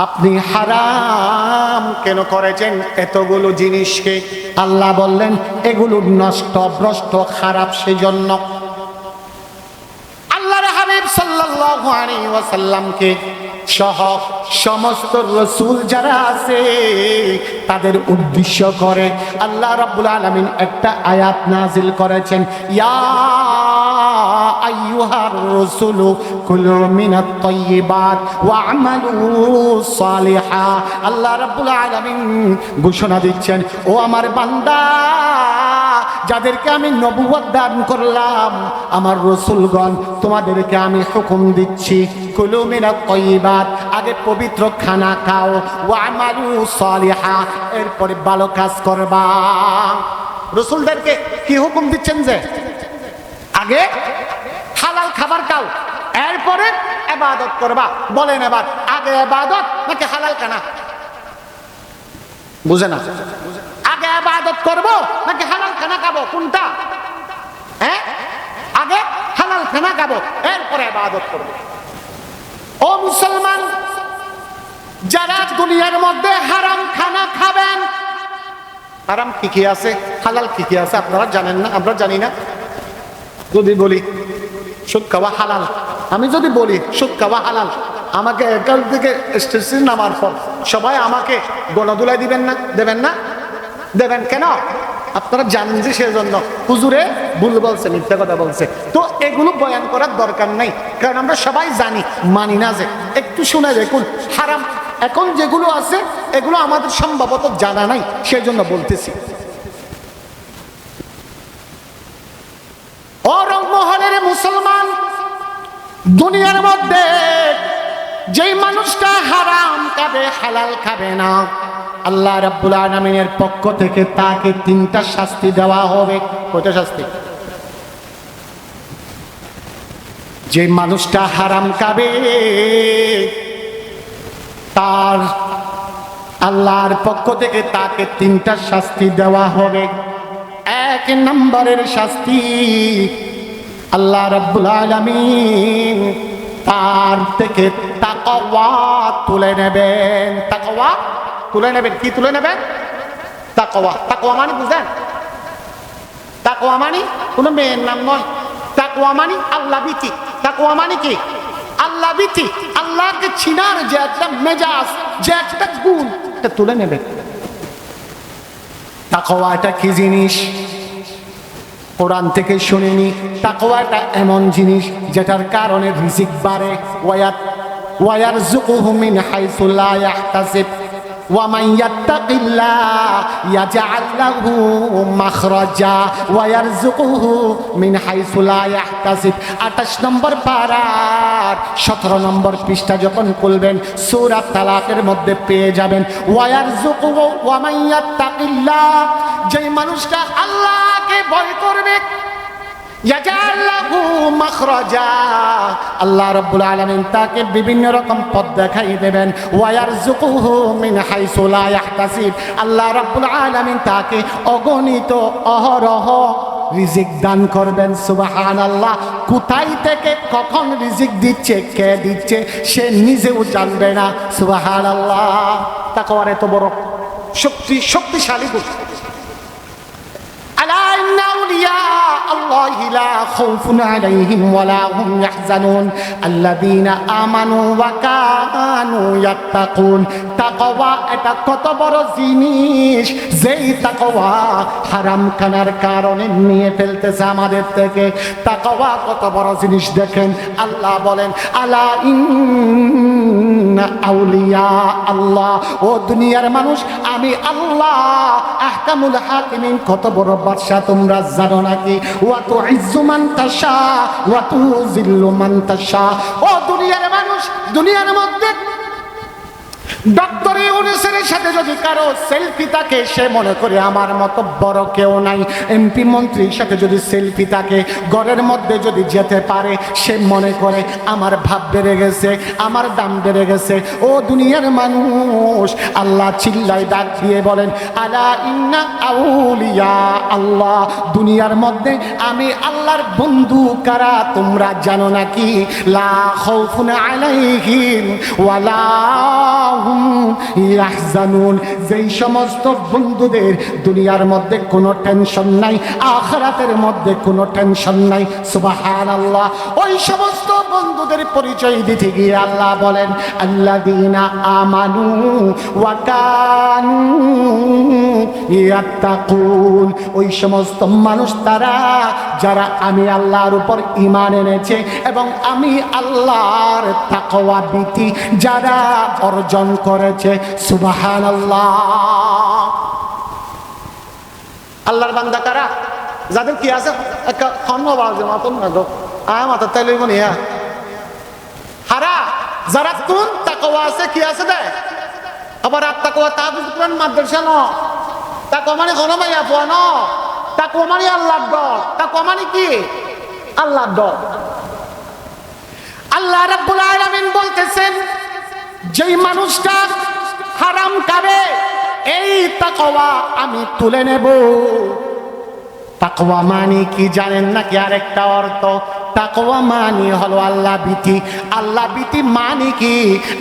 আপনি হারাম কেন করেছেন এতগুলো জিনিসকে? আল্লাহ বললেন, এগুলো নষ্ট, ভ্রষ্ট, খারাপ, সেজন্য। আল্লাহর হাবিব সাল্লাল্লাহু আলাইহি ওয়াসাল্লামকে সহ সমস্ত রাসূল যারা আছে তাদের উদ্দেশ্য করে আল্লাহ রাব্বুল আলামিন একটা আয়াত নাযিল করেছেন, ইয়া আইয়ুহার রাসূলু কুলু মিনাত তাইয়্যিবাত ওয়া আমালু সালিহা। আল্লাহ রাব্বুল আলামিন ঘোষণা দিচ্ছেন, ও আমার বান্দা, যাদেরকে আমি নবুয়ত দান করলাম, আমার রাসূলগণ, তোমাদেরকে আমি হুকুম দিচ্ছি, কুলু মিনাত তাইয়্যিবাত, আগে পবিত্র খানা খাও, ওয়া আমালু সালিহা, এরপরে ভালো কাজ করবা। রাসূলদেরকে কি হুকুম দিচ্ছেন? যে আগে হালাল খাবার খাও, এরপরে ইবাদত করবা। বলেন এবার, আগে ইবাদত নাকি হালাল খানা? বুঝে না? আগে ইবাদত করব নাকি হালাল খানা খাবো? কোনটা? হ্যাঁ, আগে হালাল খানা খাবো, এরপরে ইবাদত করব। ও মুসলমান, যারা দুনিয়ার মধ্যে হারাম খানা খাবেন, হারাম কি কি আছে, হালাল কি কি আছে আপনারা জানেন না? আমরা জানি না? যদি বলি সুদ খাওয়া হালাল, আমি যদি বলি সুদ খাওয়া হালাল, আমাকে একাল থেকে স্টেশন নামার পর সবাই আমাকে গণদুলাই দিবেন না? দেবেন না? দেবেন কেন? আপনারা জানেন যে সেজন্য হুজুরে ভুল বলছে, মিথ্যা কথা বলছে। তো এগুলো বয়ান করার দরকার নাই, কারণ আমরা সবাই জানি, মানি না। যে একটু শুনে দেখুন, হারাম এখন যেগুলো আছে এগুলো আমাদের সম্ভবত জানা নাই, সেজন্য বলতেছি। ও রংমহলের মুসলমান, দুনিয়ার মধ্যে যেই মানুষটা হারাম খাবে, হালাল খাবে না, আল্লাহ রাব্বুল আলামিনের পক্ষ থেকে তাকে তিনটা শাস্তি দেওয়া হবে। কয়টা শাস্তি? যে মানুষটা হারাম খাবে তার আল্লাহর পক্ষ থেকে তাকে তিনটা শাস্তি দেওয়া হবে। এক নম্বরের শাস্তি, আল্লাহ রাব্বুল আলামিন তার থেকে তাকওয়া তুলে নেবেন। তাকওয়া তুলে নেবেন। কি তুলে নেবেন? তাকওয়া। তাকওয়া মানে বুঝেন? তাকওয়া মানে কোনো মেয়ের নাম নয়। তাকওয়া মানে আল্লাহ ভীতি। তাকওয়া মানে কি? আল্লাহ ভীতি, আল্লাহকে চিনার যে একটা মেজাজ, যে একটা গুণ, এটা তুলে নেবেন। তাকওয়া এটা কি জিনিস? কোরআন থেকে শুনিনি। তাকওয়া এটা এমন জিনিস যেটার কারণে রিজিক বাড়ে। ওয়ারযুকুহু মিন হাইসু লা ইয়াহতাসিব ওয়া মান ইয়াত্তাকিল্লাহ ইয়াজআল লাহু মাখরাজা ওয়া ইয়ারযুকুহু মিন হাইসু লা ইয়াহতাসিব। 28 নম্বর পারার 17 নম্বর পৃষ্ঠা যখন খুলবেন সূরা তালাকের মধ্যে পেয়ে যাবেন ওয়া ইয়ারযুকুহু ওয়া মান ইয়াত্তাকিল্লাহ, যেই মানুষটা আল্লাহকে ভয় করবে, ইয়াজআল লাহু মাখরাজা, আল্লাহ রাব্বুল আলামিন তাকে বিভিন্ন রকম পথ দেখাই দেবেন। ওয়া ইয়ারযুকুহু মিন হাইসু লা ইয়াহতাসিব, আল্লাহ রাব্বুল আলামিন তাকে অগণিত অহরহ রিজিক দান করবেন। সুবহানাল্লাহ। কোথায় থেকে কখন রিজিক দিচ্ছে, কে দিচ্ছে সে নিজেও জানবে না। সুবহানাল্লাহ। তাকওয়ার এত বড় শক্তিশালী গুণ। আলা ইন্না আউলিয়া আল্লাহি লা খাউফুন আলাইহিম ওয়া লা হুম ইয়াহজানুন আল্লাযীনা আমানু ওয়া কানু ইয়াত্তাকুন। তাকওয়া এটা কত বড় জিনিস, যেই তাকওয়া হারাম খানার কারণে নিয়ে ফেলতেছে আমাদের থেকে। তাকওয়া কত বড় জিনিস দেখেন, আল্লাহ বলেন আলা ইন্না আউলিয়া আল্লাহ, ও দুনিয়ার মানুষ আমি আল্লাহ আহকামুল হাকিমিন, কত বড় বাদশা তোমরা জানো নাকি? ওয়া তুইজ্জু মান তাশা ওয়া তুযিল্লু মান তাশা। ও দুনিয়ার মানুষ, দুনিয়ার মধ্যে ডক্টর ইউনূসের সাথে যদি কারো সেলফি থাকে সে মনে করে আমার মতো বড় কেউ নাই। এমপি মন্ত্রীর সাথে যদি সেলফি থাকে, ঘরের মধ্যে যদি যেতে পারে সে মনে করে আমার ভাব বেড়ে গেছে, আমার দাম বেড়ে গেছে। ও দুনিয়ার মানুষ, আল্লাহ চিল্লায় ডাক দিয়ে বলেন আলা ইন্না আউলিয়া আল্লাহ, দুনিয়ার মধ্যে আমি আল্লাহর বন্ধু কারা তোমরা জানো নাকি? লা খাউফুন আলাইহিম ওয়া লা ইয়াহজানুন, যেই সমস্ত বন্ধুদের দুনিয়ার মধ্যে কোনো টেনশন নাই, আখিরাতের মধ্যে কোনো টেনশন নাই। সুবহানাল্লাহ। ওই সমস্ত বন্ধুদের পরিচয় দিতে গিয়ে আল্লাহ বলেন আল্লাযীনা আমানু ওয়া কানু ইয়াত্তাকুন, ওই সমস্ত মানুষ তারা যারা আমি আল্লাহর উপর ঈমান এনেছে এবং আমি আল্লাহর তাকওয়া ভীতি যারা অর্জন করেছে। সুবহানাল্লাহ। আল্লাহর বান্দা কারা? যাদের কি আছে একটা খন্ন বাজে মাতন না গো আয় মাথা তাইলে মনে হারা, যারা কোন তাকওয়া আছে কি আছে দে। আবার আর তাকওয়া তাবিজ কোরআন মাদ্রাসা ন, তাকওয়া মানে কোন মাইয়া পোয়া ন, তাকওয়া মানে আল্লাহর ডর। তাকওয়া মানে কি? আল্লাহর ডর। আল্লাহ রাব্বুল আলামিন বলতেছেন যেই মানুষটা হারাম খাবে এই তাকওয়া আমি তুলে নেব। তাকওয়া মানে কি জানেন নাকি? আরেকটা অর্থ, তাকওয়া মানে হলো আল্লাহ ভীতি। আল্লাহ ভীতি মানে কি?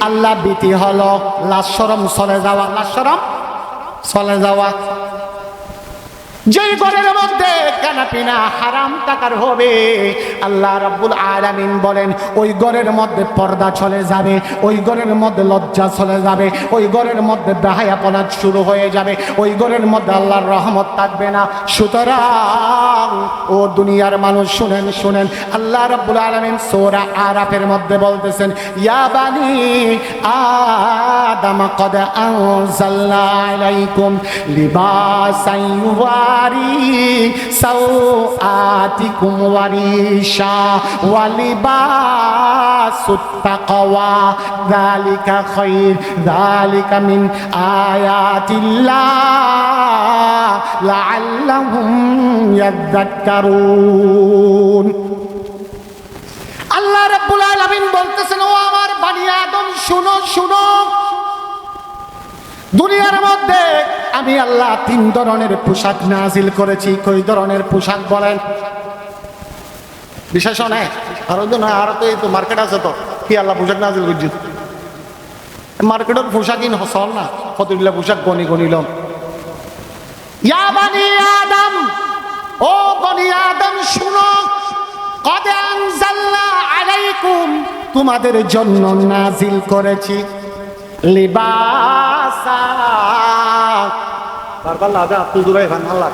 আল্লাহ ভীতি হলো লাজ শরম চলে যাওয়া, লাজ শরম চলে যাওয়া। যেই ঘরের মধ্যে খানাপিনা হারাম টাকার হবে আল্লাহ রাব্বুল আলামিন বলেন ওই ঘরের মধ্যে পর্দা চলে যাবে, ওই ঘরের মধ্যে লজ্জা চলে যাবে, ওই ঘরের মধ্যে বেহায়াপনা শুরু হয়ে যাবে, ওই ঘরের মধ্যে আল্লাহর রহমত থাকবে না। সুতরাং ও দুনিয়ার মানুষ শুনেন শুনেন, আল্লাহ রাব্বুল আলামিন সূরা আরাফের মধ্যে বলতেছেন ইয়া বানি আদম কদ আনজালনা আলাইকুম লিবাসান সাওআতিকুম ওয়ারিশা ওয়া লিবাসুত তাকওয়া যালিকা খায়র যালিকা মিন আয়াতিল্লাহ লাআল্লাহুম ইয়াযাক্কারুন। আল্লাহ রাব্বুল আলামিন বলতেছেন ও আমার বনি আদম শুনো শুনো, দুনিয়ার মধ্যে আমি আল্লাহ 3 ধরনের পোশাক নাজিল করেছি। কই ধরনের পোশাক বলেন? বিশেষণ আরো তো না, আরো তো এই তো মার্কেট আছে তো কি আল্লাহ পোশাক নাজিল করছি। মার্কেটের পোশাকই চল না, কতগুলা পোশাক গনি গনিলাম। ইয়া বানি আদম, ও বনি আদম শুনো, কদ আনজালনা আলাইকুম, তোমাদের জন্য নাজিল করেছি লিবাসা। বারবার লাদা আপনি দূরাই ভান আল্লাহ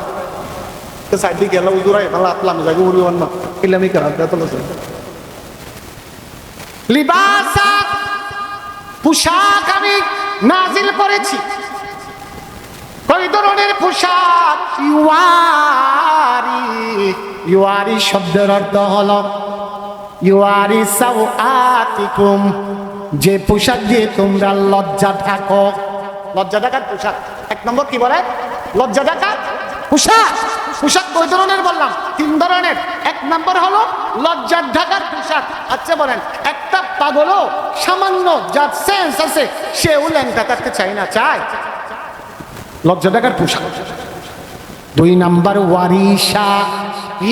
তো সাইড দিকে গেল দূরাই ভালো আপলাম জায়গা উড়ি অন্য কিলামি করা তো লিবাসা পোশাক আমি নাজিল করেছি। কয় ধরনের পোশাক? ইউয়ারি, ইউয়ারি শব্দের অর্থ হলো ইউয়ারি সাওআতিকুম, যে পোশাক দিয়ে তোমরা লজ্জা ঢাকো। লজ্জা ঢাকার পোশাক এক নম্বর কি বলে? লজ্জা ঢাকার পোশাক। পোশাক কয় ধরনের বললাম? 3 ধরনের। এক নম্বর হলো লজ্জা ঢাকার পোশাক। আচ্ছা বলেন, একটা পাগলও সামান্য যার সেন্স আছে সেও ল্যাংটা থাকতে চায় না? চায়? লজ্জা ঢাকার পোশাক। 2 নাম্বার ওয়ারিশা।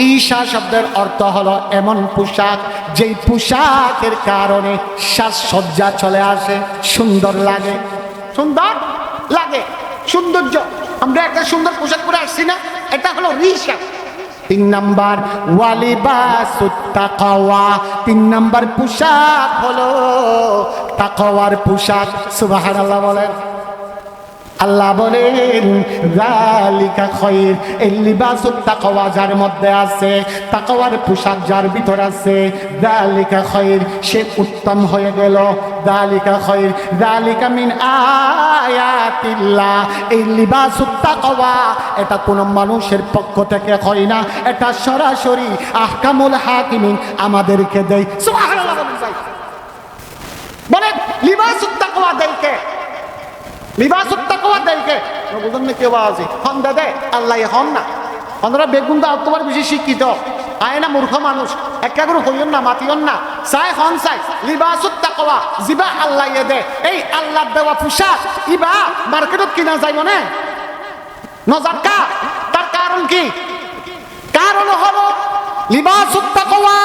ঈশা শব্দের অর্থ হলো এমন পোশাক যেই পোশাকের কারণে সাজসজ্জা চলে আসে, সুন্দর লাগে। সুন্দর লাগে, সৌন্দর্য। আমরা একটা সুন্দর পোশাক পরে আসছি না, এটা হলো রিশা। 3 নাম্বার ওয়ালিবাসুত তাকওয়া। 3 নাম্বার পোশাক হলো তাকওয়ার পোশাক। সুবহানাল্লাহ বলেন। আল্লাহ বলেন যালিকা খায়র, এই লিবাসুত তাকওয়া যার মধ্যে আছে, তাকওয়ার পোশাক যার ভিতর আছে, যালিকা খায়র, সে উত্তম হয়ে গেল। যালিকা খায়র, যালিকা মিন আয়াতিল্লাহ। এই লিবাসুত তাকওয়া এটা কোন মানুষের পক্ষ থেকে হয় না, এটা সরাসরি আহকামুল হাকিমিন আমাদেরকে দেয়। সুবহানাল্লাহ বলেন। লিবাসুত তাকওয়া দেয় কে? লিবাসুত তাকওয়া দেয় কে? বুঝুন না কেউ আছে হন দাদা আল্লাহ হন না। আমরা বেগুন দা তোমার বেশি শিক্ষিত আয় না, মূর্খ মানুষ একটা করে হইন না, মাতিয়ন না। চাই হন চাই লিবাসুত তাকওয়া জিবা আল্লাহ দে। এই আল্লাহ দেওয়া পোশাক ইবা মার্কেটত কিনা যায় মনে নজাকা। তার কারণ কি? কারণ হলো লিবাসুত তাকওয়া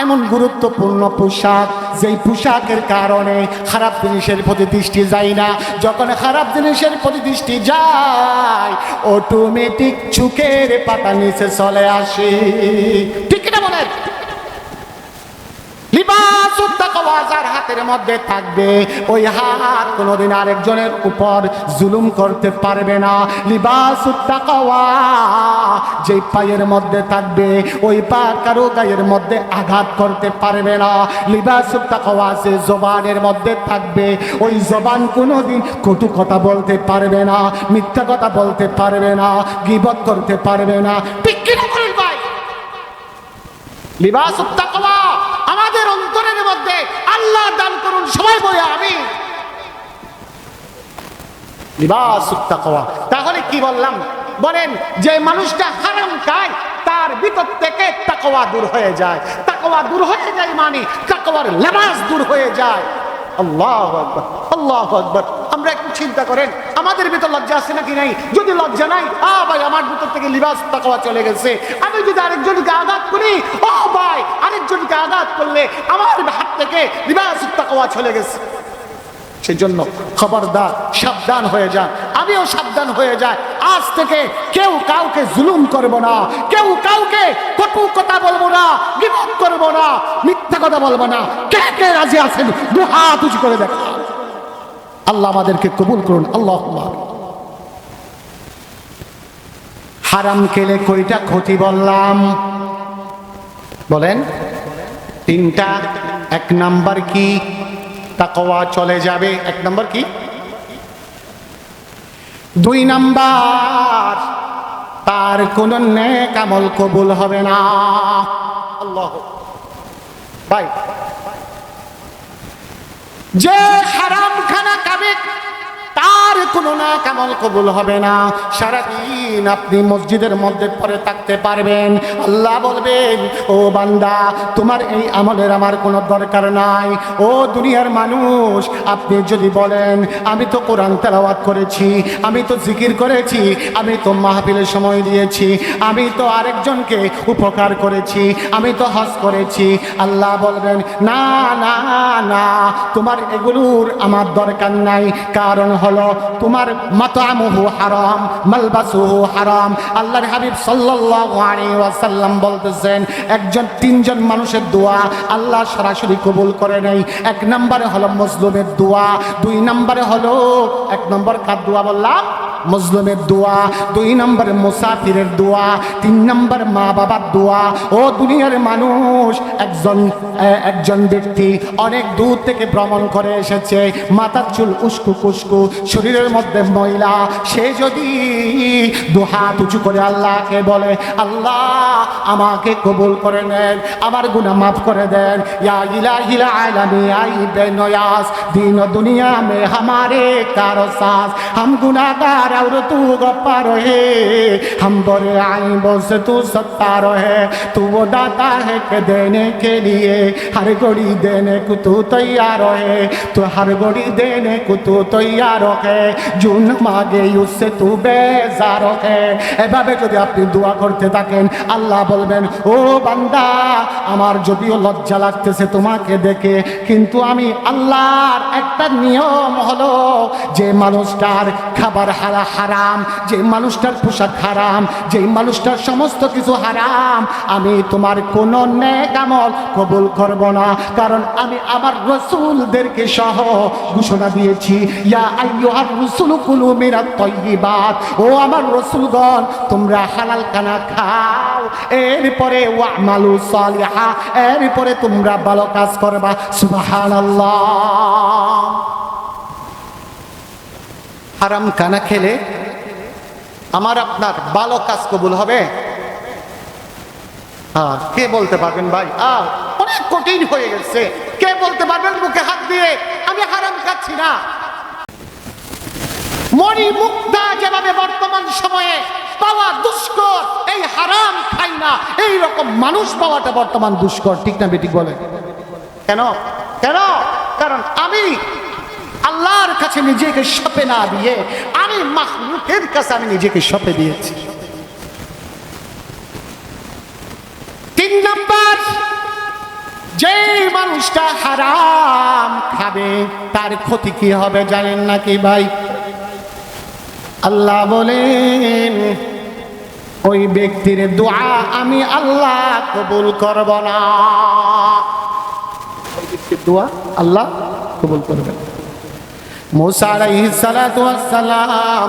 এমন গুরুত্বপূর্ণ পোশাক যেই পোশাকের কারণে খারাপ জিনিসের প্রতি দৃষ্টি যায় না। যখন খারাপ জিনিসের প্রতি দৃষ্টি যায় অটোমেটিক চোখের পাতা নিচে চলে আসে। ঠিক না বলেন? লিবাসুত তাকওয়া যার হাতের মধ্যে থাকবে, ওই হাত কোনোদিন আরেকজনের উপর জুলুম করতে পারবে না। লিবাসুত তাকওয়া যে পায়ের মধ্যে থাকবে, ওই পা কারো গায়ের মধ্যে আঘাত করতে পারবে না। লিবাসুত তাকওয়া যে জবানের মধ্যে থাকবে, ওই জবান কোনোদিন কটু কথা বলতে পারবে না, মিথ্যা কথা বলতে পারবে না, গীবত করতে পারবে না। ঠিক কি না বলেন ভাই? লিবাসুত তাকওয়া আমাদের অন্তরের মধ্যে আল্লাহ দান করুন, সবাই বলে আমি। লিবাসুত তাকওয়া। তাহলে কি বললাম? বলেন যে মানুষটা হারাম খায় তার ভিতর থেকে তাকওয়া দূর হয়ে যায়। তাকওয়া দূর হয়ে যায় মানে তাকওয়ার লেবাস দূর হয়ে যায়। আল্লাহু আকবার, আল্লাহু আকবার। আমরা একটু চিন্তা করেন আমাদের ভিতর লজ্জা আছে নাকি নাই? যদি লজ্জা নাই, ভাই আমার ভিতর থেকে লিবাসুত তাকওয়া চলে গেছে। আমি যদি আরেকজনকে আঘাত করি, ও ভাই আরেকজনকে আঘাত করলে আমার হাত থেকে লিবাসুত তাকওয়া চলে গেছে। সেই জন্য খবরদার, সাবধান হয়ে যান। আমিও সাবধান হয়ে যাই। আজ থেকে কেউ কাউকে জুলুম করব না, কেউ কাউকে কটু কথা বলবো না, গীবত করব না, মিথ্যা কথা বলবো না। কে কে রাজি আছেন দুই হাত উঁচু করে দেখ। আল্লাহ আমাদেরকে কবুল করুন। আল্লাহুম্মা। হারাম খেলে কয়টা ক্ষতি বললাম? বলেন 3টা। 1 নাম্বার কি? তাকওয়া চলে যাবে। 1 নাম্বার কি? 2 নাম্বার তার কোন নেক আমল কবুল হবে না। আল্লাহ ভাই, যে হারাম খানা খাবে তার কোনো নেক আমল কবুল হবে না। সারাদিন আপনি মসজিদের মধ্যে পড়ে থাকতে পারবেন, আল্লাহ বলবেন ও বান্দা তোমার এই আমলের আমার কোনো দরকার নাই। ও দুনিয়ার মানুষ, আপনি যদি বলেন আমি তো কোরআন তেলাওয়াত করেছি, আমি তো জিকির করেছি, আমি তো মাহফিলে সময় দিয়েছি, আমি তো আরেকজনকে উপকার করেছি, আমি তো হজ করেছি, আল্লাহ বলবেন না না না, তোমার এগুলোর আমার দরকার নাই। কারণ হলো তোমার মাতআমুহু হারাম, মালবাসুহু হারাম। আল্লাহর হাবিব সাল্লাল্লাহু আলাইহি ওয়াসাল্লাম বলতেছেন একজন 3জন মানুষের দোয়া আল্লাহ সরাসরি কবুল করে নেই। 1 নম্বরে হলো মজলুমের দোয়া, 2 নম্বরে হলো 1 নম্বর কার দোয়া বললাম? মজলুমের দোয়া, 2 নম্বর মুসাফিরের দোয়া, 3 নম্বর মা বাবার দোয়া। ও দুনিয়ার মানুষ, একজন ব্যক্তি অনেক দূর থেকে ভ্রমণ করে এসেছে, মাথার চুল উস্কু কুস্কু, শরীরের মধ্যে ময়লা, সে যদি 2 হাত উঁচু করে আল্লাহকে বলে, আল্লাহ আমাকে কবুল করে নেন, আমার গুনাহ মাফ করে দেন, ইয়া ইলাহিল আলামিন আইবে নয়াস দিন দুনিয়া মে हमारे कारो सास, हम गुनाहगार और तू गफ्फार है, हम बड़े आईबों से तू सत्तार है, तू वो दाता है कि देने के लिए हर घड़ी देने को तू तैयार है, तो हर घड़ी देने को तू तैयार है, जो न मांगे उससे तू बेजार है। এভাবে যদি আপনি দোয়া করতে থাকেন, আল্লাহ বলবেন, ও বান্দা, আমার যদিও লজ্জা লাগতেছে তোমাকে দেখে, কিন্তু আমি আল্লাহর একটা নিয়ম হলো, যে মানুষটার খাবার হারাম, যে মানুষটার পোশাক হারাম, যে মানুষটার সমস্ত কিছু হারাম, আমি তোমার কোনো নেক আমল কবুল করব না, কারণ আমি আমার রাসূলদেরকে সহ ঘোষণা দিয়েছি, ইয়া আইয়ুহার রাসূলু কুলু মিনাত তাইয়্যিবাত, ও আমার রাসূলগণ তোমরা হালাল খানা খাও, এরপরে ওয়ামালু সালিহা, এরপরে তোমরা ভালো কাজ করবা। সুবহানাল্লাহ। হারাম খানা খেলে আমার আপনার ভালো কাজ কবুল হবে? কে বলতে পারবেন ভাই? অনেক কঠিন হয়ে গেছে। কে বলতে পারবেন মুখে হাত দিয়ে আমি হারাম খাচ্ছি না? মনি মুক্তা যেভাবে বর্তমান সময়ে পাওয়া দুষ্কর, এই হারাম খাই না এই রকম মানুষ পাওয়াটা বর্তমান দুষ্কর, ঠিক না বেঠিক বলে? কেন? কারণ আমি আল্লাহর কাছে নিজেকে সঁপে না দিয়ে আমি মাখলুকের কাছে আমি নিজেকে সঁপে দিয়েছি। 3 নাম্বার, যে মানুষটা হারাম খাবে তার ক্ষতি কি হবে জানেন নাকি ভাই? আল্লাহ বলেন, ওই ব্যক্তির দোয়া আমি আল্লাহ কবুল করব না। ওই ব্যক্তির দোয়া আল্লাহ কবুল করবেন। মুসা আলাইহিস সালাতু ওয়াস সালাম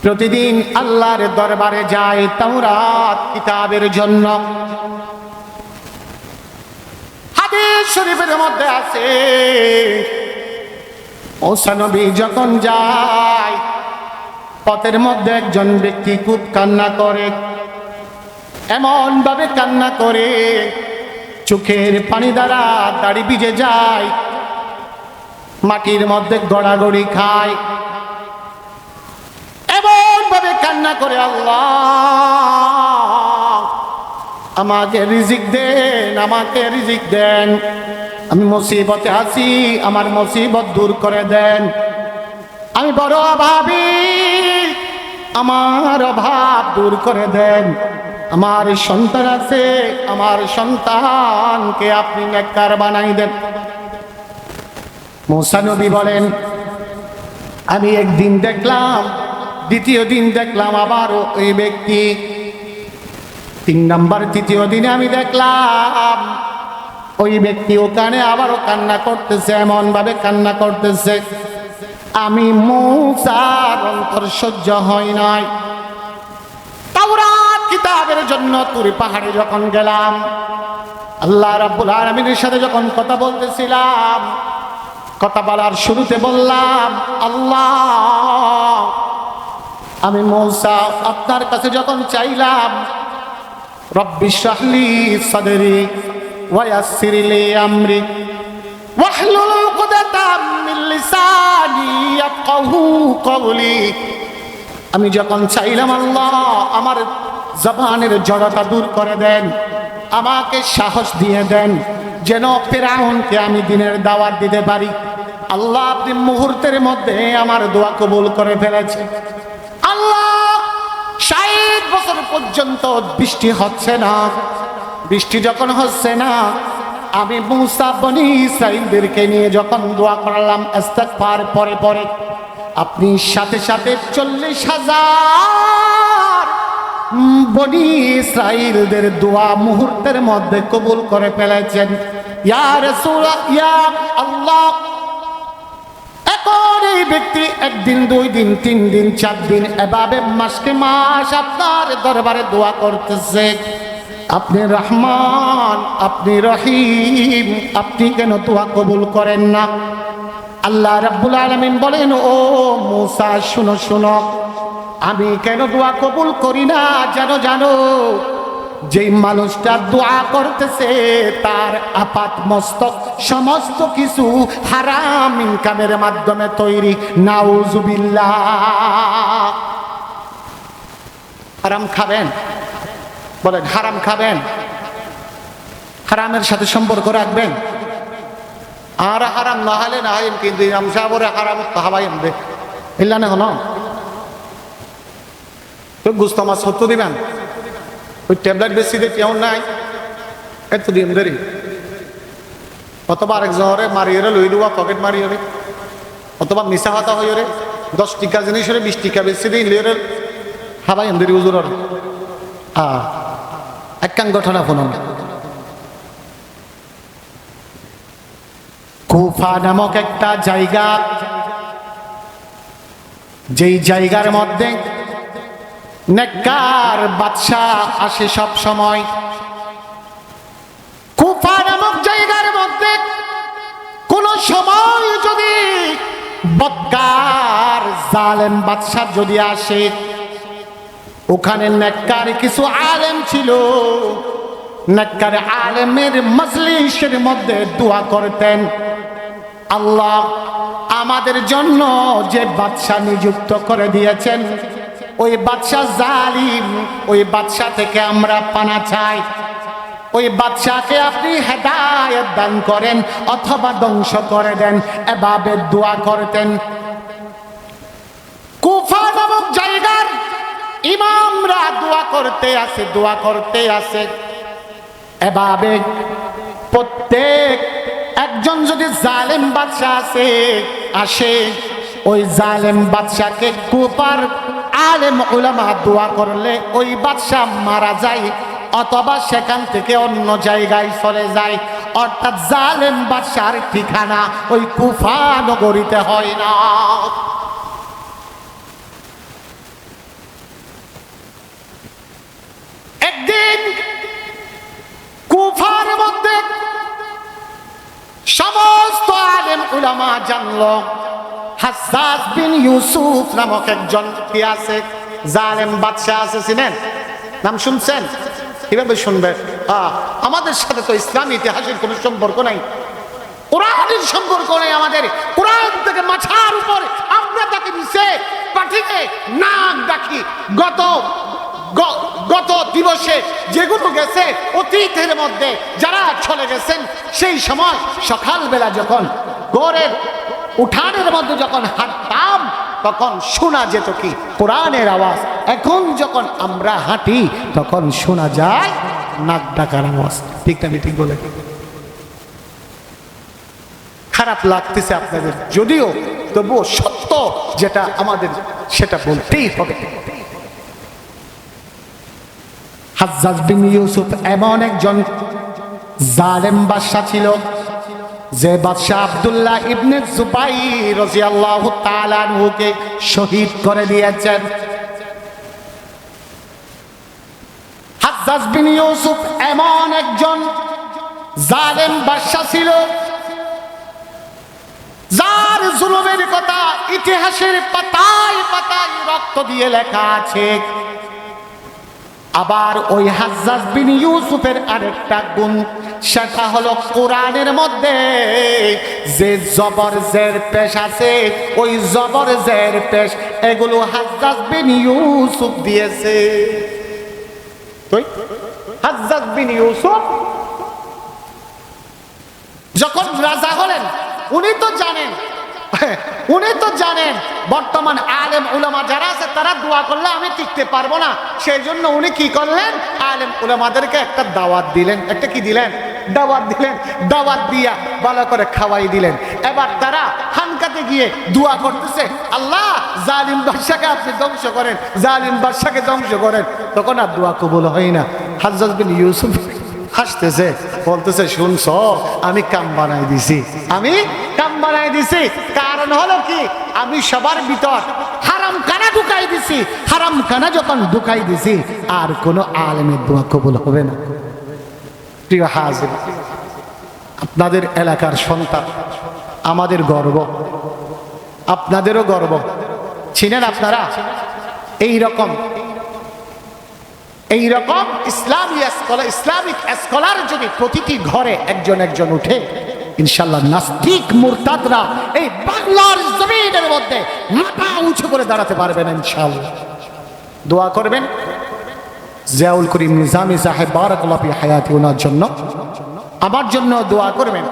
প্রতিদিন আল্লাহর দরবারে যায় তাওরাত কিতাবের জন্য। হাদিস শরীফের মধ্যে আছে, মুসা নবী যখন যায়, পথের মধ্যে একজন ব্যক্তি খুব কান্না করে, এমন ভাবে কান্না করে চোখের পানি দ্বারা দাড়ি ভিজে যায়, মাটির মধ্যে গড়াগড়ি খায়, এমন ভাবে কান্না করে, আল্লাহ আমাকে রিজিক দেন, আমাকে রিজিক দেন, আমি মুসিবতে আছি, আমার মুসিবত দূর করে দেন, আমি বড় অভাবী, আমার অভাব দূর করে দেন, আমার সন্তান আছে, আমার সন্তানকে আপনি নেককার বানাই দেন। মুসা নবী বলেন, আমি একদিন দেখলাম, দ্বিতীয় দিন দেখলাম আবারও ওই ব্যক্তি, 3 নাম্বার তৃতীয় দিনে আমি দেখলাম ওই ব্যক্তি ওখানে আবারও কান্না করতেছে, এমন ভাবে কান্না করতেছে, আমি মুসার অন্তর সহ্য হয় নাই। তাওরাত কিতাবের জন্য তুর পাহাড়ে যখন গেলাম, আল্লাহ রাব্বুল আলামিনের সাথে যখন কথা বলতেছিলাম, কথা বলার শুরুতে বললাম, আল্লাহ আমি মুসা আপনার কাছে যখন চাইলাম, রব্বি ইশরাহলি সাদরি ওয়া ইয়াসসির লি আমরি ওয়াহলুল উকদাতাম মিন লিসানি ইয়াফকাহু কওলি, আমি যখন চাইলাম আল্লাহ আমার জবানের জড়তা দূর করে দেন, আমাকে সাহস দিয়ে দেন, যেন ফিরআউনকে আমি দ্বীনের দাওয়াত দিতে পারি। আল্লাহ আপনি মুহূর্তের মধ্যে আমার দোয়া কবুল করে ফেলেছেন। আল্লাহ 60 বছর পর্যন্ত বৃষ্টি হচ্ছে না, বৃষ্টি যখন হচ্ছে না, আমি মুসা বনি ইসরাঈলদেরকে নিয়ে যখন দোয়া করলাম ইস্তিগফার পরে পরে, আপনি সাথে সাথে 40,000 বনি ইসরাঈলদের দোয়া মুহূর্তের মধ্যে কবুল করে ফেলেছেন। ইয়া রাসূল, ইয়া আল্লাহ, এখন এই ব্যক্তি একদিন, 2 দিন, 3 দিন, 4 দিন এভাবে মাসকে মাস আপনার দরবারে দোয়া করতেছে। আপনি রহমান, আপনি রহিম, আপনি কেন দোয়া কবুল করেন না? আল্লাহ রাব্বুল আলামিন বলেন, ও মূসা শুনো শুনো, আমি কেন দোয়া কবুল করি না জানো? যেই মানুষটা দোয়া করতেছে তার আপাত মস্তক সমস্ত কিছু হারাম ইনকামের মাধ্যমে তৈরি। নাউজুবিল্লাহ। হারাম খাবেন? বলেন হারাম খাবেন? হারামের সাথে সম্পর্ক রাখবেন? আর হারাম না হলে না হয়, কিন্তু ইমাম সাহেবরে হারাম হাবাই আনবে ইল্লা না হলো তো গুস্ত মাছ সত্য দিবেন। ওই ট্যাবলেট বেশি দিয়ে কেউ নাই, এত দিন দেরি। অথবা আরেকজনে মারিয়ে লই দেওয়া, পকেট মারিয়ে, অথবা মিশা হাতা হয়ে রে 10 টিকা জিনিস 20 টিকা বেশি দিন লিয়ে হাবাই আনদেরি উজুর। একখান ঘটনা শুনুন। কুফা নামক একটা জায়গা, যেই জায়গার মধ্যে নেককার বাদশাহ আসে সব সময়। কুফা নামক জায়গার মধ্যে কোন সময় যদি বদকার জালেম বাদশাহ যদি আসে, ওখানে নেককার কিছু আলেম ছিল। নেককার আলেমের মজলিসের মধ্যে দোয়া করতেন, আল্লাহ আমাদের জন্য যে বাদশাহ নিযুক্ত করে দিয়েছেন ওই বাদশাহ জালিম, ওই বাদশাহ থেকে আমরা পানা চাই। ওই বাদশাকে আপনি হেদায়েত দান করেন অথবা ধ্বংস করে দেন, এভাবে দোয়া করতেন। কুফা নামক জায়গার ইমামরা দোয়া করতে আছে। এভাবে প্রত্যেক একজন যদি জালেম বাদশাহ আসে, ওই জালেম বাদশাকে কুফার আলেম উলামা দোয়া করলে ওই বাদশাহ মারা যায় অথবা সেখান থেকে অন্য জায়গায় চলে যায়। অর্থাৎ জালেম বাদশার ঠিকানা ওই কুফা নগরীতে হয় না। একদিন কুফার মধ্যে সমস্ত আলেম উলামা জানলো হাজ্জাজ বিন ইউসুফ নামক একজন কি আছে, জালেম বাদশাহ আছে। চিনেন? নাম শুনছেন? কিভাবে শুনবেন? আমাদের সাথে তো ইসলামী ইতিহাসের কোনো সম্পর্ক নাই, কোরআনের সম্পর্ক নেই আমাদের। কোরআন থেকে মাথার উপর আমরা তাকে নিচে পাঠিয়ে নাক ডাকি। গত দিবসে যেগুলো গেছে অতীতের মধ্যে যারা চলে গেছেন, সেই সময় সকালবেলা যখন ঘরের উঠানের মধ্যে যখন হাঁটতাম তখন শোনা যেত কি কোরআনের আওয়াজ। এখন যখন আমরা হাঁটি তখন শোনা যায় নাক ডাকার আওয়াজ। ঠিক না? ঠিক বলে খারাপ লাগতেছে আপনাদের, যদিও তবুও সত্য যেটা আমাদের সেটা বলতেই হবে। হাজ্জাজ বিন ইউসুফ এমন একজন জালেম বাদশা ছিল যে বাদশা আব্দুল্লাহ ইবনে জুবাইর রাদিয়াল্লাহু তাআলা আনহুকে শহীদ করে দিয়েছেন। হাজ্জাজ বিন ইউসুফ এমন একজন জালেম বাদশা ছিল যার জুলুমের কথা ইতিহাসের পাতায় পাতায় রক্ত দিয়ে লেখা আছে। আবার ওই হাজ্জাজ বিন ইউসুফের আরেকটা গুণ, সেটা হলো কোরআনের মধ্যে যে জবর জের পেশ আছে, ওই জবর জের পেশ এগুলো হাজ্জাজ বিন ইউসুফ দিয়েছে। হাজ্জাজ বিন ইউসুফ যখন রাজা হলেন, উনি তো জানেন বর্তমান আলেম উলামা যারা আছে তারা দোয়া করলে আমি টিকতে পারবো না। সেই জন্য উনি কি করলেন, আলেম উলামাদেরকে একটা দাওয়াত দিলেন। একটা কি দিলেন? দাওয়াত দিলেন। দাওয়াত দিয়া ভালো করে খাওয়াই দিলেন। এবার তারা খানকাতে গিয়ে দোয়া করতেছে, আল্লাহ জালিম বাদশাকে আপনি ধ্বংস করেন, জালিম বাদশাকে ধ্বংস করেন। তখন আর দোয়া কবুল হয় না। হাজ্জাজ বিন ইউসুফ হাসতেছে, বলতেছে, শুনছ আমি কাম বানাই দিছি, আমি কাম বানাই দিছি, কারণ হলো কি আমি সবার ভিতর হারাম কানা ঢুকাই দিছি। হারাম কানা যখন ঢুকাই দিছি আর কোনো আলেমের দোয়া কবুল হবে না। প্রিয় হাজির, আপনাদের এলাকার সন্তান, আমাদের গর্ব, আপনাদেরও গর্ব। ছিলেন আপনারা এই রকম ইসলামিক স্কলার যদি প্রতিটি ঘরে একজন একজন উঠে, ইনশাল্লাহ নাস্তিক মুরতাদরা এই বাংলার জমিনের মধ্যে মাথা উঁচু করে দাঁড়াতে পারবেন ইনশাল্লাহ। দোয়া করবেন জিয়াউল করিম নিজামী সাহেব বারাকাল্লাহু ফি হায়াতি, ওনার জন্য আমার জন্য দোয়া করবেন।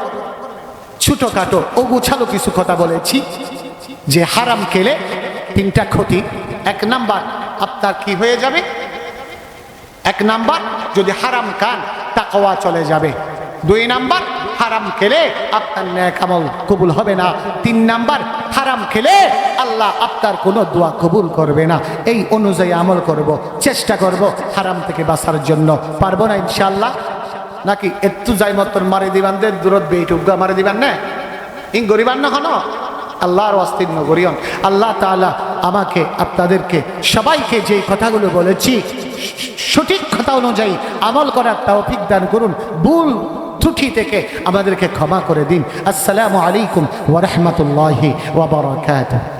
ছোটখাটো অগুছালো কিছু কথা বলেছি যে হারাম খেলে তিনটা ক্ষতি। এক নাম্বার, আপনার কি হয়ে যাবে? এক নাম্বার, যদি হারাম খান তাকওয়া চলে যাবে। দুই নাম্বার, হারাম খেলে আপনার নেক আমল কবুল হবে না। তিন নাম্বার, হারাম খেলে আল্লাহ আপনার কোনো দোয়া কবুল করবে না। এই অনুযায়ী আমল করব, চেষ্টা করব হারাম থেকে বাঁচার জন্য। পারবো না ইনশাআল্লাহ? নাকি একটু যাই মতন মারি দিবান দে দূরত বেইটুগা মারি দিবান না ইন গরিবান না হন আল্লাহর অস্তিত্ব গরিয়ন। আল্লাহ তাআলা আমাকে আপনাদেরকে সবাইকে যে কথাগুলো বলেছি সঠিক কথা অনুযায়ী আমল করার তৌফিক দান করুন। ভুল ত্রুটি থেকে আমাদেরকে ক্ষমা করে দিন। আসসালামু আলাইকুম ওয়া রাহমাতুল্লাহি ওয়া বারাকাতুহু।